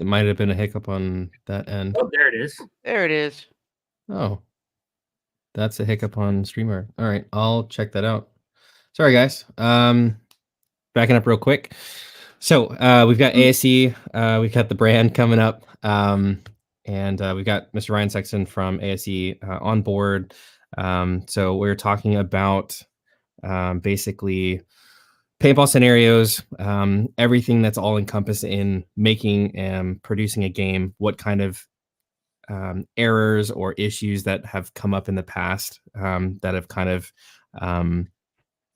There might have been a hiccup on that end. Oh, there it is. There it is. Oh, that's a hiccup on StreamYard. All right, I'll check that out. Sorry, guys. Backing up real quick. So we've got ASE, we've got the brand coming up, and we've got Mr. Ryan Sexton from ASE on board. So we're talking about basically paintball scenarios, everything that's all encompassed in making and producing a game, what kind of errors or issues that have come up in the past that have kind of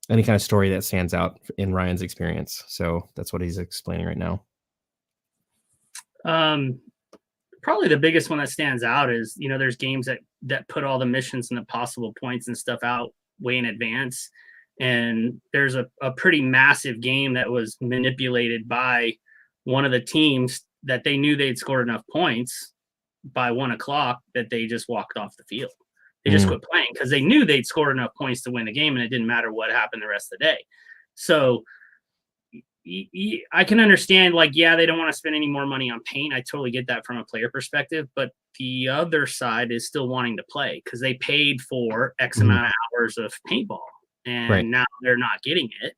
any kind of story that stands out in Ryan's experience. So that's what he's explaining right now. Probably the biggest one that stands out is, there's games that put all the missions and the possible points and stuff out way in advance. And there's a pretty massive game that was manipulated by one of the teams that they knew they'd scored enough points by 1:00 that they just walked off the field. They just quit playing because they knew they'd scored enough points to win the game, and it didn't matter what happened the rest of the day. So I can understand, they don't want to spend any more money on paint. I totally get that from a player perspective, but the other side is still wanting to play because they paid for X amount of hours of paintball, and now they're not getting it.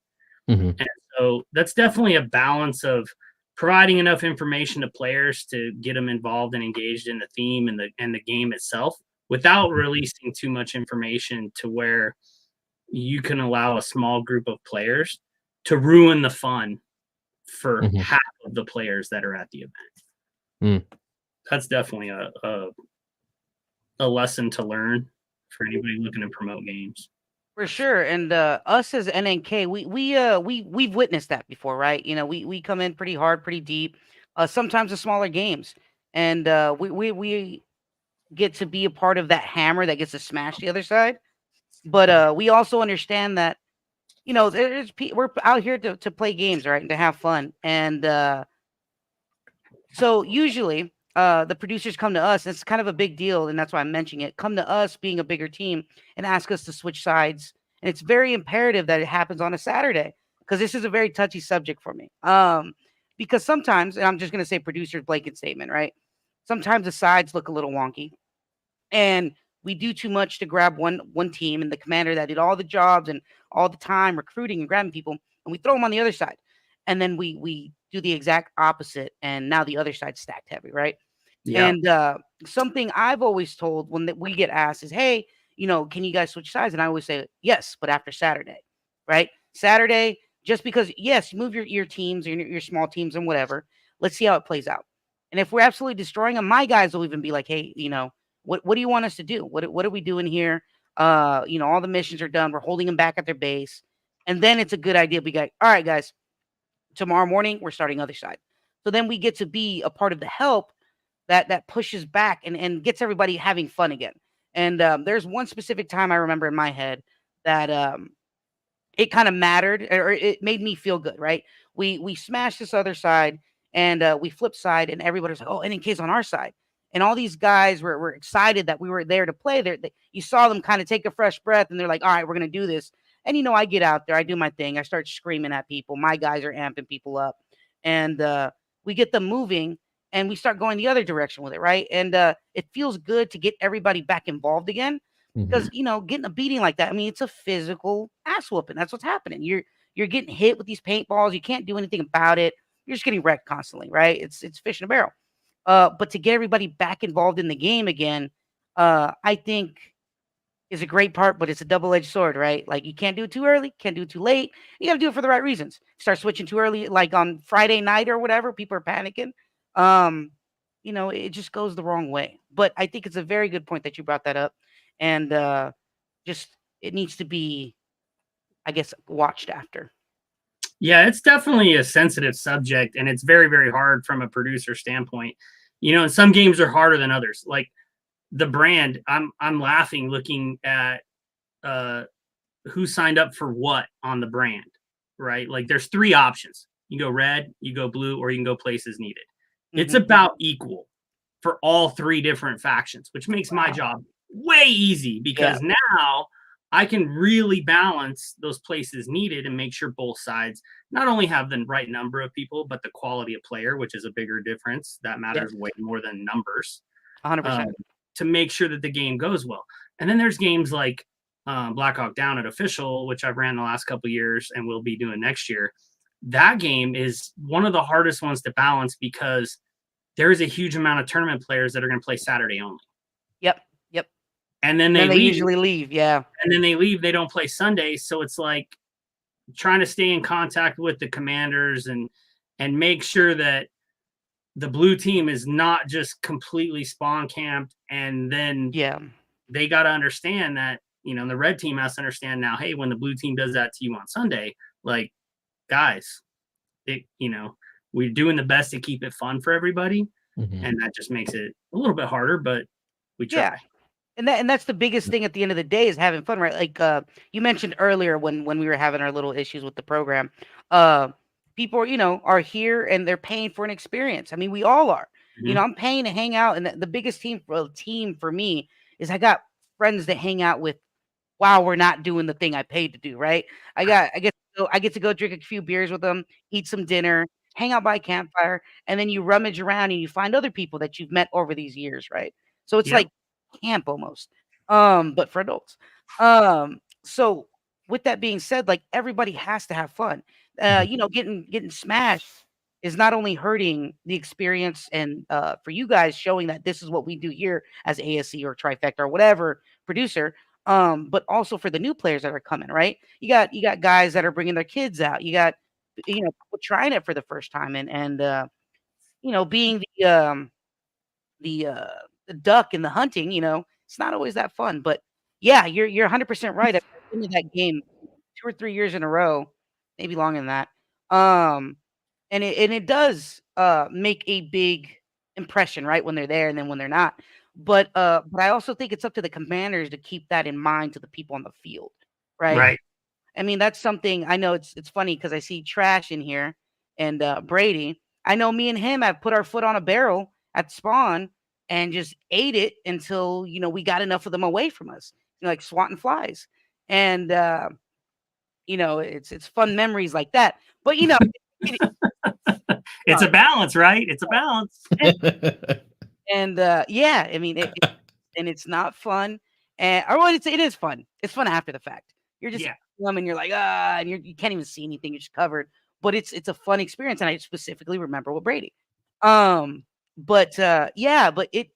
And so that's definitely a balance of providing enough information to players to get them involved and engaged in the theme and the game itself without releasing too much information to where you can allow a small group of players to ruin the fun for half of the players that are at the event. That's definitely a lesson to learn for anybody looking to promote games. For sure. And us as NNK, we've witnessed that before, right? We come in pretty hard, pretty deep. Sometimes the smaller games, and we get to be a part of that hammer that gets to smash the other side. But we also understand that we're out here to play games, right, and to have fun. And so usually the producers come to us. It's kind of a big deal, and that's why I'm mentioning it. Come to us, being a bigger team, and ask us to switch sides. And it's very imperative that it happens on a Saturday because this is a very touchy subject for me. Because sometimes, and I'm just going to say producer's blanket statement, right? Sometimes the sides look a little wonky, and we do too much to grab one team and the commander that did all the jobs and all the time recruiting and grabbing people, and we throw them on the other side. And then we do the exact opposite, and now the other side's stacked heavy, right? Yeah. And something I've always told when we get asked is, hey, can you guys switch sides? And I always say, yes, but after Saturday, right? Saturday, just because, yes, move your teams, your small teams and whatever. Let's see how it plays out. And if we're absolutely destroying them, my guys will even be like, hey, what do you want us to do? What are we doing here? All the missions are done. We're holding them back at their base. And then it's a good idea. We go, all right, guys, tomorrow morning, we're starting other side. So then we get to be a part of the help that pushes back and gets everybody having fun again. And there's one specific time I remember in my head that it kind of mattered, or it made me feel good, right? We smashed this other side, and we flipped side, and everybody's like, oh, NNK's on our side. And all these guys were excited that we were there to play. You saw them kind of take a fresh breath, and they're like, all right, we're going to do this. And, I get out there. I do my thing. I start screaming at people. My guys are amping people up. And we get them moving, and we start going the other direction with it, right? And it feels good to get everybody back involved again. Because, getting a beating like that, I mean, it's a physical ass whooping. That's what's happening. You're getting hit with these paintballs. You can't do anything about it. You're just getting wrecked constantly, right? It's fish in a barrel. But to get everybody back involved in the game again, I think is a great part, but it's a double-edged sword, right? Like, you can't do it too early, can't do it too late. You got to do it for the right reasons. Start switching too early, like on Friday night or whatever, people are panicking. It just goes the wrong way. But I think it's a very good point that you brought that up. And just it needs to be, I guess, watched after. Yeah, it's definitely a sensitive subject, and it's very, very hard from a producer standpoint. And some games are harder than others. Like the brand, I'm laughing looking at who signed up for what on the brand, right? Like there's 3 options. You go red, you go blue, or you can go places needed. It's about equal for all 3 different factions, which makes my job way easy because now I can really balance those places needed and make sure both sides not only have the right number of people, but the quality of player, which is a bigger difference. That matters way more than numbers. 100%. To make sure that the game goes well. And then there's games like Black Hawk Down at Official, which I've ran the last couple of years and will be doing next year. That game is one of the hardest ones to balance because there is a huge amount of tournament players that are going to play Saturday only. Yep. And then they usually leave. Yeah. And then they leave. They don't play Sunday. So it's like trying to stay in contact with the commanders and make sure that the blue team is not just completely spawn camped. And then they got to understand that, the red team has to understand now, hey, when the blue team does that to you on Sunday, like, guys, we're doing the best to keep it fun for everybody. Mm-hmm. And that just makes it a little bit harder, but we try. Yeah. And that's the biggest thing at the end of the day is having fun, right? Like you mentioned earlier when we were having our little issues with the program, people are here and they're paying for an experience. I mean, we all are. Mm-hmm. I'm paying to hang out, and the biggest team for me is I got friends that hang out with while we're not doing the thing I paid to do, right? I get to go drink a few beers with them, eat some dinner, hang out by a campfire, and then you rummage around and you find other people that you've met over these years, right? So it's like camp almost, but for adults. So with that being said, like everybody has to have fun. Getting smashed is not only hurting the experience and for you guys showing that this is what we do here as ASC or Trifecta or whatever producer, but also for the new players that are coming, right? You got guys that are bringing their kids out. You got people trying it for the first time and being the duck in the hunting, it's not always that fun. But yeah, you're 100% right. I've been to that game 2 or 3 years in a row, maybe longer than that. And it does make a big impression, right, when they're there and then when they're not. But I also think it's up to the commanders to keep that in mind to the people on the field, right? Right. I mean, that's something I know. It's funny because I see Trash in here and Brady. I know me and him have put our foot on a barrel at spawn and just ate it until we got enough of them away from us, like swatting flies. And it's fun memories like that. But it's a balance, right? It's a balance. And yeah, I mean and it's not fun. And it is fun. It's fun after the fact. You're just and you're like, and you can't even see anything, you're just covered. But it's a fun experience, and I specifically remember with Brady. But it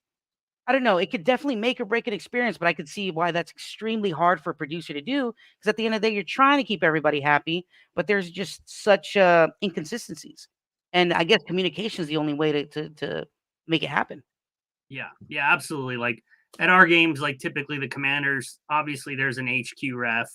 I don't know, it could definitely make or break an experience, but I could see why that's extremely hard for a producer to do, because at the end of the day, you're trying to keep everybody happy, but there's just such inconsistencies. And I guess communication is the only way to make it happen. Yeah, absolutely. Like at our games, like typically the commanders, obviously there's an HQ ref,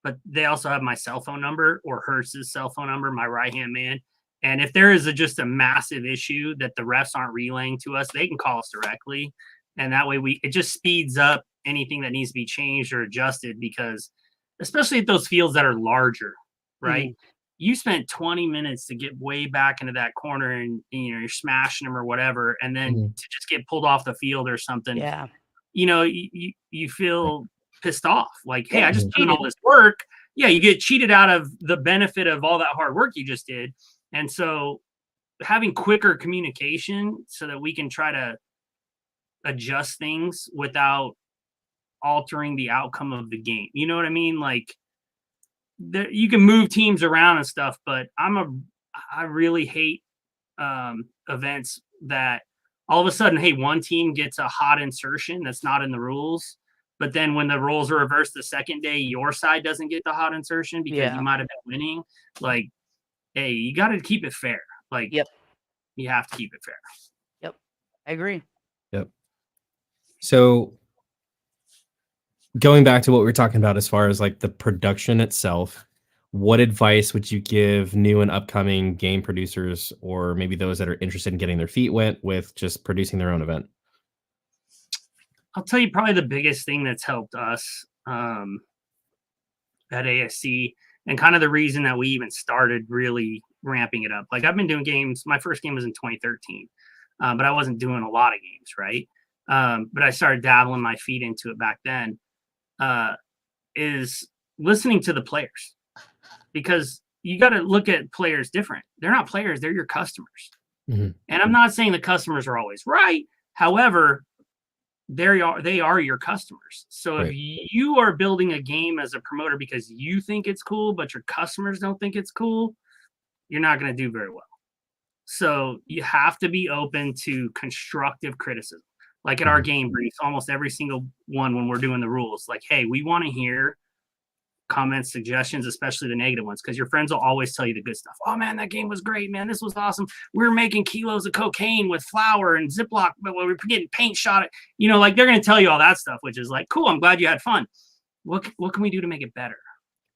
but they also have my cell phone number or Hurst's cell phone number, my right-hand man. And if there is just a massive issue that the refs aren't relaying to us, they can call us directly. And that way it just speeds up anything that needs to be changed or adjusted, because especially at those fields that are larger, right? Mm-hmm. You spent 20 minutes to get way back into that corner and you're smashing them or whatever. And then to just get pulled off the field or something, you feel pissed off. Like, hey, I just did all this work. Yeah, you get cheated out of the benefit of all that hard work you just did. And so having quicker communication so that we can try to adjust things without altering the outcome of the game. You know what I mean? Like you can move teams around and stuff, but I really hate events that all of a sudden, hey, one team gets a hot insertion that's not in the rules. But then when the roles are reversed the second day, your side doesn't get the hot insertion because you might have been winning. Like, hey, you got to keep it fair. Like, you have to keep it fair. Yep. I agree. Yep. So going back to what we were talking about as far as like the production itself, what advice would you give new and upcoming game producers, or maybe those that are interested in getting their feet wet with just producing their own event? I'll tell you probably the biggest thing that's helped us at ASC, and kind of the reason that we even started really ramping it up. Like I've been doing games. My first game was in 2013, but I wasn't doing a lot of games, right? But I started dabbling my feet into it back then. is listening to the players, because you got to look at players different. They're not players, they're your customers. And I'm not saying the customers are always right. However, they are your customers. So if you are building a game as a promoter because you think it's cool, but your customers don't think it's cool, you're not going to do very well. So you have to be open to constructive criticism. Like at our game briefs, almost every single one when we're doing the rules, like, hey, we want to hear comments, suggestions, especially the negative ones, because your friends will always tell you the good stuff. Oh man, that game was great, man. This was awesome. We were making kilos of cocaine with flour and Ziploc, but we were getting paint shot. Like they're going to tell you all that stuff, which is like, cool. I'm glad you had fun. What can we do to make it better?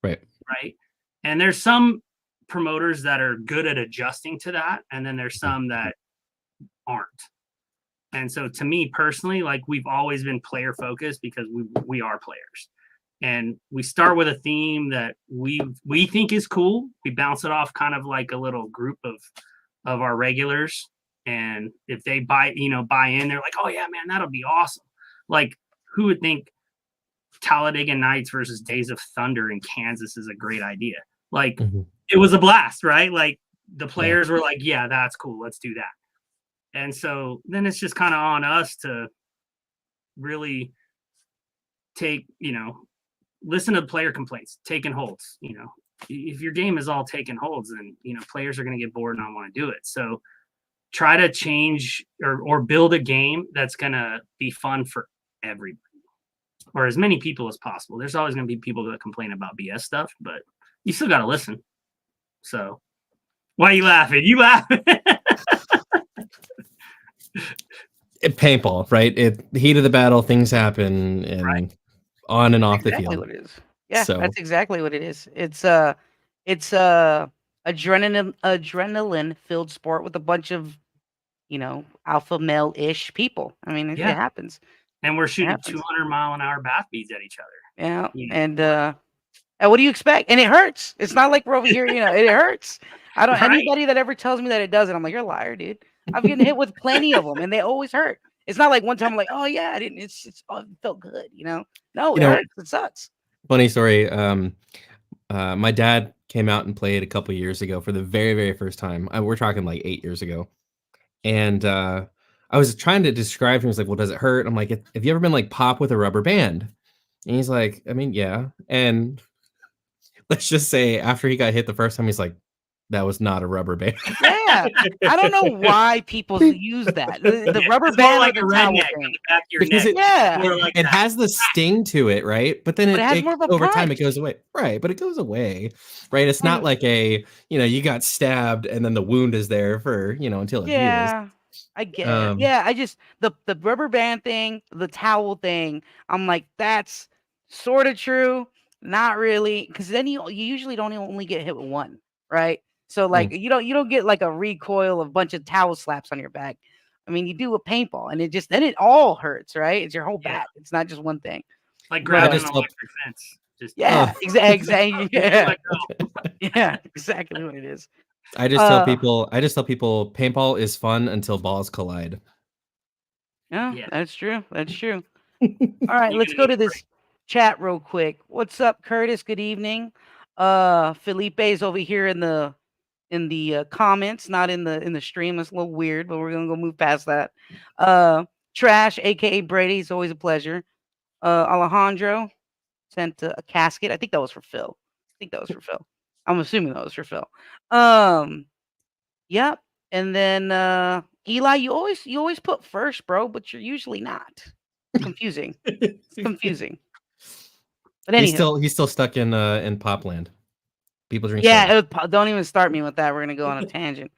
Right. And there's some promoters that are good at adjusting to that, and then there's some that aren't. And so to me personally, like we've always been player focused because we are players. And we start with a theme that we think is cool. We bounce it off kind of like a little group of our regulars. And if they buy in, they're like, oh yeah, man, that'll be awesome. Like who would think Talladega Nights versus Days of Thunder in Kansas is a great idea? Like it was a blast, right? Like the players were like, yeah, that's cool. Let's do that. And so then it's just kind of on us to really take, listen to player complaints, taking holds. If your game is all taking holds, then players are going to get bored and not want to do it. So try to change or build a game that's going to be fun for everybody, or as many people as possible. There's always going to be people that complain about BS stuff, but you still got to listen. So why are you laughing? You laughing? Paintball, right? The heat of the battle, things happen, and on and off the field. What it is. Yeah, that's exactly what it is. It's adrenaline filled sport with a bunch of alpha male ish people. I mean, it happens. And we're shooting 200-mile-an-hour bath beads at each other. Yeah, and what do you expect? And it hurts. It's not like we're over here. It hurts. I don't. Anybody that ever tells me that it doesn't, I'm like, you're a liar, dude. I've getting hit with plenty of them, and they always hurt. It's not like one time I'm like, oh yeah, I didn't. It felt good, No, it hurts. It sucks. Funny story. My dad came out and played a couple years ago for the very, very first time. We're talking like 8 years ago, and I was trying to describe to him. He's like, "Well, does it hurt?" I'm like, "Have you ever been like pop with a rubber band?" And he's like, "I mean, yeah." And let's just say after he got hit the first time, he's like, that was not a rubber band. Yeah, I don't know why people use that. The rubber band, like a redneck on the back of your neck. It has the sting to it, right? But then over time it goes away, right? But it goes away, right? It's not like you got stabbed and then the wound is there for until it heals. I get it. Yeah, I just the rubber band thing, the towel thing. I'm like, that's sort of true, not really, because then you usually don't only get hit with one, right? So like you don't get like a recoil of a bunch of towel slaps on your back. I mean, you do a paintball and it all hurts, right? It's your whole back. It's not just one thing. Like grabbing an electric fence. Exactly. Yeah, exactly what it is. I just tell people paintball is fun until balls collide. Yeah, that's true. That's true. All right, let's go to this chat real quick. What's up, Curtis? Good evening. Felipe is over here in the comments, not in the stream. It's a little weird, but we're gonna go move past that. Trash, aka Brady, is always a pleasure. Alejandro sent a casket. I think that was for Phil. I'm assuming that was for Phil. Yep. And then Eli, you always put first, bro, but you're usually not. Confusing. It's confusing. But anyhow, he's still stuck in Popland. People drink. Don't even start me with that. We're gonna go on a tangent.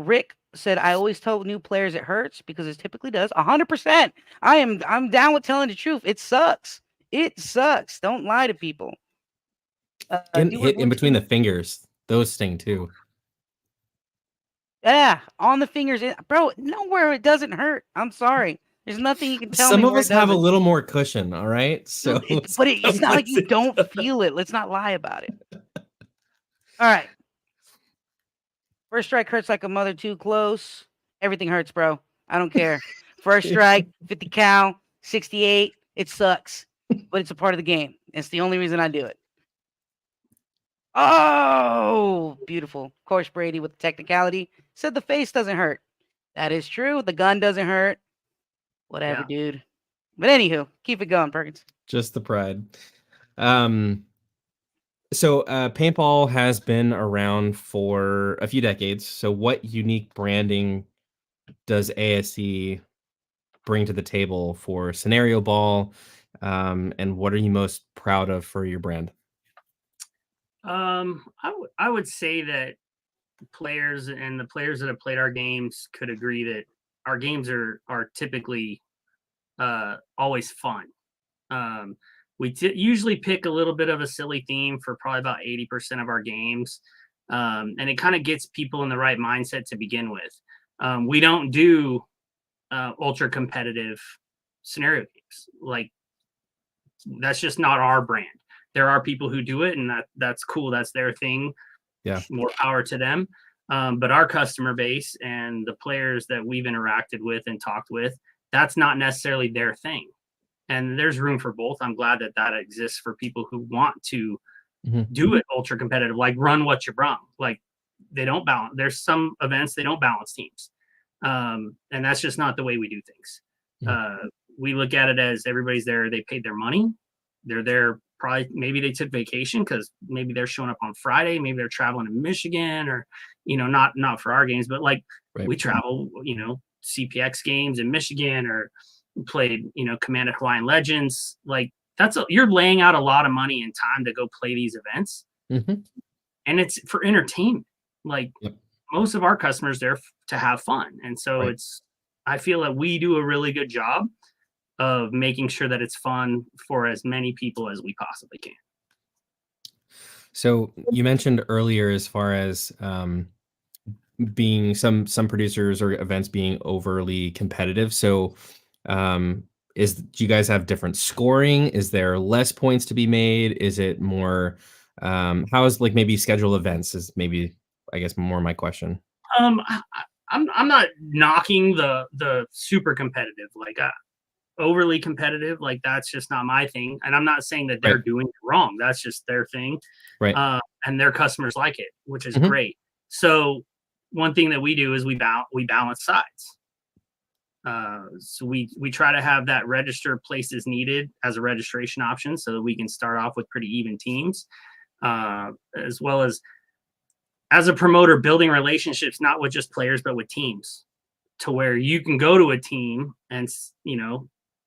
Rick said, I always tell new players it hurts because it typically does. 100%. I'm down with telling the truth. It sucks. Don't lie to people. Hit in between the fingers. Those sting too. Yeah, on the fingers, bro. Nowhere it doesn't hurt. I'm sorry. There's nothing you can tell me. Some of us have a little more cushion, all right? So, but it's not like you don't feel it. Let's not lie about it. All right. First strike hurts like a mother too close. Everything hurts, bro. I don't care. First strike, 50 cal, 68. It sucks. but it's a part of the game. It's the only reason I do it. Oh, beautiful. Of course, Brady with the technicality said the face doesn't hurt. That is true. The gun doesn't hurt. Whatever, dude. But anywho, keep it going, Perkins. Just the pride. So paintball has been around for a few decades. So what unique branding does ASE bring to the table for scenario ball? And what are you most proud of for your brand? I would say that players and the players that have played our games could agree that our games are typically always fun. We usually pick a little bit of a silly theme for probably about 80% of our games. And it kind of gets people in the right mindset to begin with. We don't do ultra competitive scenario games. Like, that's just not our brand. There are people who do it, and that's cool. That's their thing. Yeah. More power to them. But our customer base and the players that we've interacted with and talked with, that's not necessarily their thing. And there's room for both. I'm glad that exists for people who want to do it ultra competitive, like run what you brung. Like, they don't balance. There's some events they don't balance teams. And that's just not the way we do things. We look at it as everybody's there. They paid their money. They're there. Probably maybe they took vacation because maybe they're showing up on Friday. Maybe they're traveling to Michigan, or, not for our games, but like we travel, CPX games in Michigan, or played, Commanded Hawaiian Legends. Like, you're laying out a lot of money and time to go play these events. And it's for entertainment. Like, most of our customers there to have fun. And so I feel that we do a really good job of making sure that it's fun for as many people as we possibly can. So you mentioned earlier, as far as being some producers or events being overly competitive. So do you guys have different scoring? Is there less points to be made? Is it more how is, like, maybe schedule events is maybe, I guess, more my question. I'm not knocking the super competitive, like overly competitive. Like, that's just not my thing. And I'm not saying that they're doing it wrong. That's just their thing. And their customers like it, which is great. So one thing that we do is we balance sides. So we try to have that register places needed as a registration option, so that we can start off with pretty even teams, as well as a promoter, building relationships, not with just players, but with teams, to where you can go to a team and,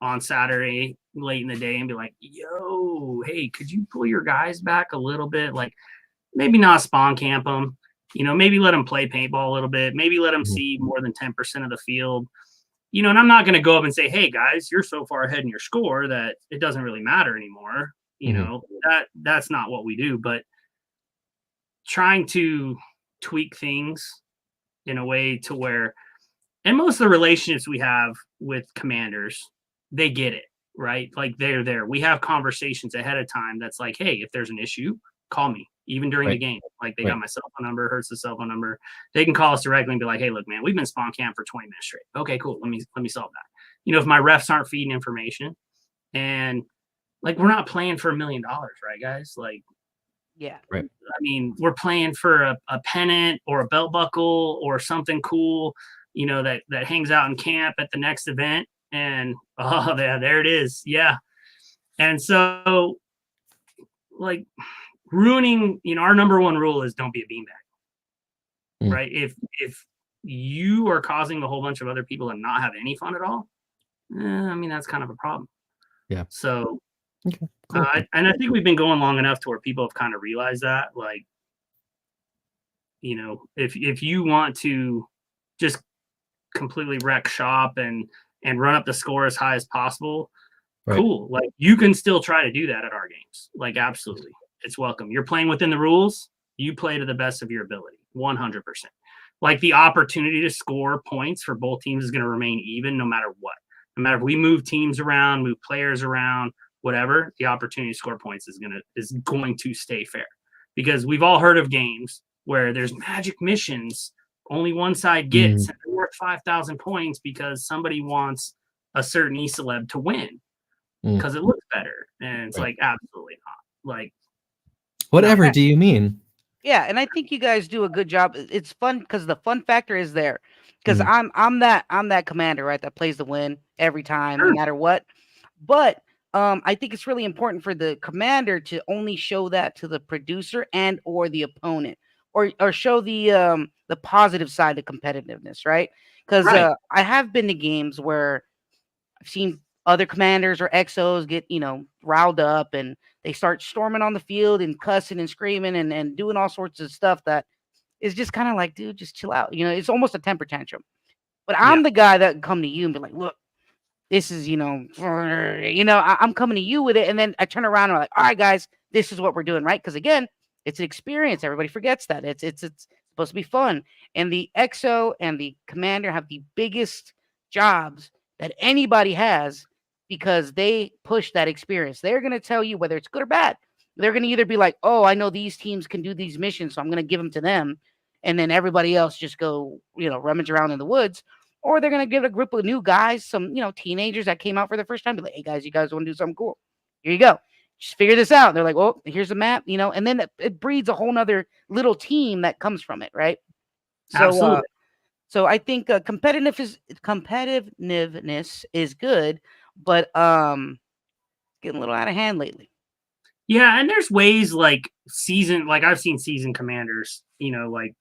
on Saturday late in the day and be like, yo, hey, could you pull your guys back a little bit? Like, maybe not spawn camp them, maybe let them play paintball a little bit, maybe let them see more than 10% of the field. And I'm not going to go up and say, hey guys, you're so far ahead in your score that it doesn't really matter anymore. That's not what we do. But trying to tweak things in a way to where, and most of the relationships we have with commanders, they get it, right? Like, they're there. We have conversations ahead of time that's like, hey, if there's an issue, call me, even during the game. Like, they got my cell phone number, Hertz's cell phone number. They can call us directly and be like, hey, look, man, we've been spawn camp for 20 minutes straight. Okay, cool. Let me solve that. If my refs aren't feeding information, and like, we're not playing for $1 million, right, guys? Like, I mean, we're playing for a pennant or a belt buckle or something cool, that hangs out in camp at the next event. And there it is. Yeah. And so, like, ruining, our number one rule is don't be a beanbag, right? If you are causing a whole bunch of other people to not have any fun at all, I mean, that's kind of a problem. Yeah. So, cool. And I think we've been going long enough to where people have kind of realized that, like, if you want to just completely wreck shop and run up the score as high as possible, cool. Like, you can still try to do that at our games. Like, absolutely. It's welcome. You're playing within the rules. You play to the best of your ability, 100%. Like, the opportunity to score points for both teams is going to remain even no matter what. No matter if we move teams around, move players around, whatever, the opportunity to score points is going to stay fair. Because we've all heard of games where there's magic missions only one side gets, and they're worth 5,000 points because somebody wants a certain E-celeb to win. because it looks better. And it's Right. like, absolutely not. Like, Whatever No. do you mean? Yeah, and I think you guys do a good job. It's fun because the fun factor is there. Because Mhm. I'm that commander, right? That plays the win every time, no sure, matter what. But I think it's really important for the commander to only show that to the producer and or the opponent, or show the positive side of competitiveness, right? Because right. I have been to games where I've seen other commanders or XOs get, riled up and they start storming on the field and cussing and screaming and doing all sorts of stuff that is just kind of like, dude, just chill out. It's almost a temper tantrum. But Yeah, I'm the guy that can come to you and be like, look, this is, I'm coming to you with it. And then I turn around and I'm like, all right, guys, this is what we're doing, right? Because again, it's an experience. Everybody forgets that. It's supposed to be fun. And the XO and the commander have the biggest jobs that anybody has because they push that experience. They're going to tell you whether it's good or bad. They're going to either be like, oh, I know these teams can do these missions, so I'm going to give them to them. And then everybody else just go, rummage around in the woods. Or they're going to give a group of new guys, some, teenagers that came out for the first time, be like, hey, guys, you guys want to do something cool? Here you go. Just figure this out. And they're like, well, here's the map, and then it breeds a whole nother little team that comes from it, right? So, absolutely. so I think competitiveness is good, but getting a little out of hand lately. Yeah, and there's ways like I've seen season commanders, like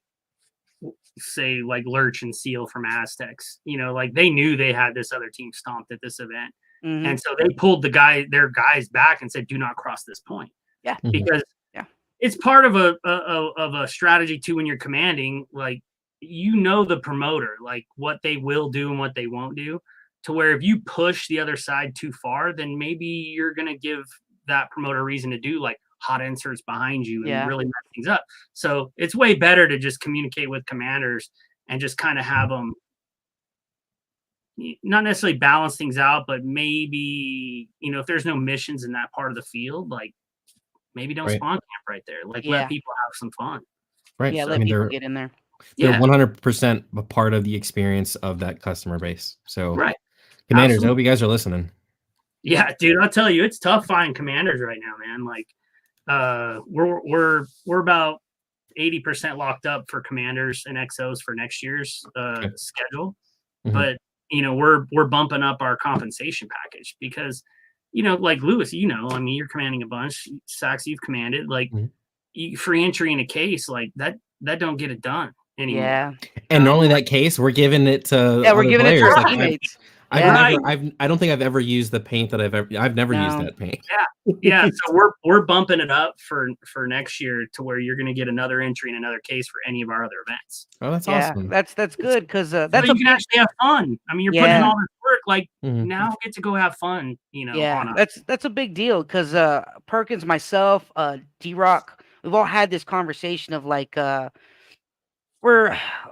say like Lurch and Seal from Aztecs, like they knew they had this other team stomped at this event. Mm-hmm. And so they pulled their guys back and said, do not cross this point. Yeah. Mhm. Because Yeah. it's part of a strategy too when you're commanding, like the promoter, like what they will do and what they won't do, to where if you push the other side too far, then maybe you're gonna give that promoter a reason to do like hot inserts behind you and Yeah. really mess things up. So it's way better to just communicate with commanders and just kind of have them not necessarily balance things out, but maybe, if there's no missions in that part of the field, like maybe don't Right. spawn camp right there. Like Yeah. let people have some fun. Right. Yeah. I Let mean, people they're get in there. they're Yeah. 100% a part of the experience of that customer base. So, Right. commanders, I Absolutely. hope you guys are listening. Yeah, dude, I'll tell you, it's tough finding commanders right now, man. Like, we're about 80% locked up for commanders and XOs for next year's Okay. schedule, Mhm. but we're bumping up our compensation package because, like Lewis, I mean, you're commanding a bunch. Sax, you've commanded like Mhm. free entry in a case like that don't get it done anymore. Yeah. And normally that case, we're giving it to Yeah. We're other giving it to players. our Like teammates. I've Yeah. never, Right. I don't think I've ever used the paint that I've never used No. that paint. Yeah, so we're bumping it up for next year to where you're going to get another entry in another case for any of our other events. Oh, that's Yeah. awesome. That's good because So that's you a can big. actually have fun. I mean, you're putting in Yeah. all this work. Like Mhm. now, get to go have fun. Yeah, on a that's a big deal because Perkins, myself, D-Rock, we've all had this conversation of like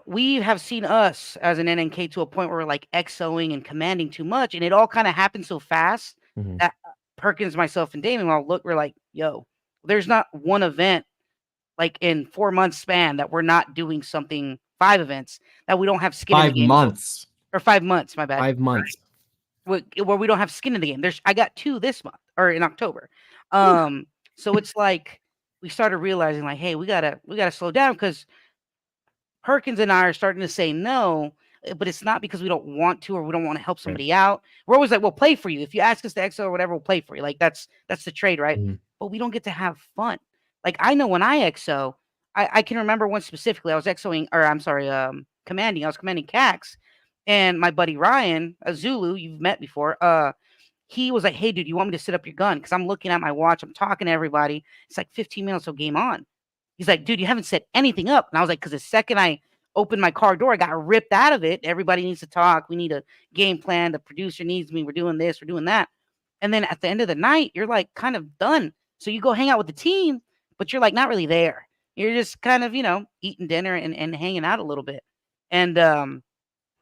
we have seen us as an NNK to a point where we're like XOing and commanding too much, and it all kind of happened so fast Mhm. that Perkins, myself, and Damon all we're like, yo, there's not one event like in 4 months span that we're not doing something, 5 events that we don't have skin in the 5 game, months. or 5 months, my bad. 5 months. Where we don't have skin in the game. I got 2 this month or in October. So it's like we started realizing like, hey, we gotta slow down because Perkins and I are starting to say no, but it's not because we don't want to or we don't want to help somebody out. We're always like, we'll play for you. If you ask us to XO or whatever, we'll play for you. Like that's the trade, right? Mhm. But we don't get to have fun. Like I know when I XO, I can remember one specifically. I was XOing, or I'm sorry, commanding. I was commanding Cax, and my buddy Ryan, a Zulu, you've met before. He was like, "Hey, dude, you want me to sit up your gun?" Because I'm looking at my watch. I'm talking to everybody. It's like 15 minutes till game on. He's like, "Dude, you haven't set anything up." And I was like, "Because the second I opened my car door, I got ripped out of it. Everybody needs to talk. We need a game plan. The producer needs me. We're doing this. We're doing that." And then at the end of the night, you're like kind of done. So you go hang out with the team, but you're like not really there. You're just kind of, eating dinner and hanging out a little bit. And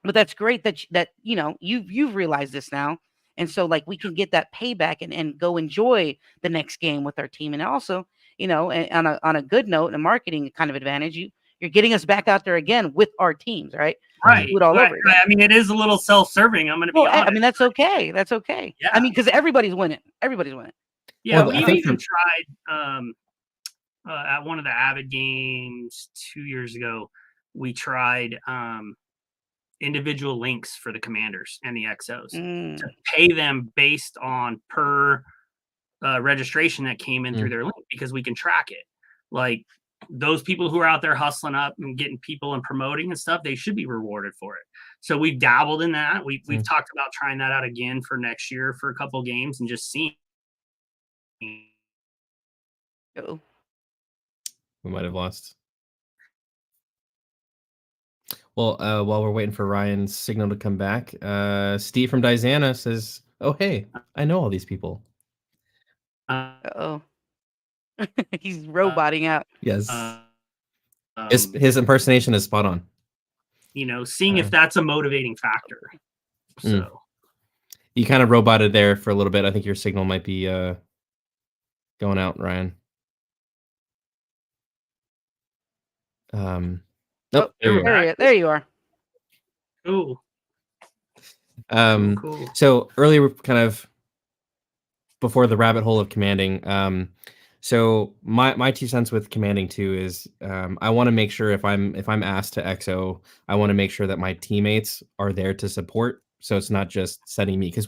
but that's great that you've realized this now. And so like we can get that payback and go enjoy the next game with our team. And also, on a good note and a marketing kind of advantage, you're getting us back out there again with our teams, right? Right. Do it all over again. I mean, it is a little self-serving. I'm going to be Well, honest. I mean, that's okay. That's okay. Yeah. I mean, because everybody's winning. Everybody's winning. Yeah, Well, I we've think even tried at one of the Avid games 2 years ago. We tried individual links for the commanders and the XOs to pay them based on per registration that came in through their link, because we can track it. Like those people who are out there hustling up and getting people and promoting and stuff, they should be rewarded for it. So we've dabbled in that. We've talked about trying that out again for next year for a couple games and just seeing. Oh. We might have lost. Well, while we're waiting for Ryan's signal to come back, Steve from Diana says, "Oh, hey, I know all these people." Oh. He's roboting out. Yes. His impersonation is spot on. You know, seeing if that's a motivating factor. So you kind of roboted there for a little bit. I think your signal might be going out, Ryan. Nope. There you are. Cool. Cool. So earlier, we're kind of before the rabbit hole of commanding. So my 2 cents with commanding too is I want to make sure if I'm asked to XO, I want to make sure that my teammates are there to support. So it's not just sending me, because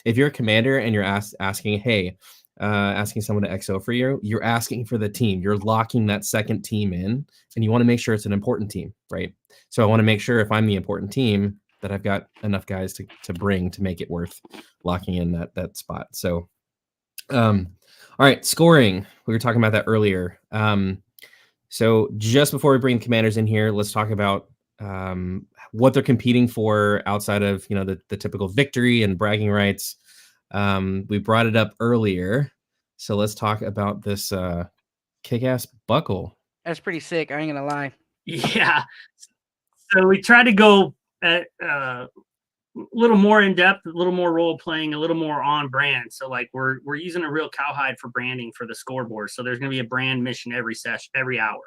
if you're a commander and you're asking, hey, asking someone to XO for you, you're asking for the team. You're locking that second team in, and you want to make sure it's an important team, right? So I want to make sure if I'm the important team that I've got enough guys to bring to make it worth locking in that spot. So, all right, scoring. We were talking about that earlier. So just before we bring commanders in here, let's talk about what they're competing for outside of the typical victory and bragging rights. We brought it up earlier, so let's talk about this kick-ass buckle. That's pretty sick. I ain't gonna lie. Yeah. So we try to go at a little more in depth, a little more role playing, a little more on brand. So like we're using a real cowhide for branding for the scoreboard. So there's gonna be a brand mission every session, every hour.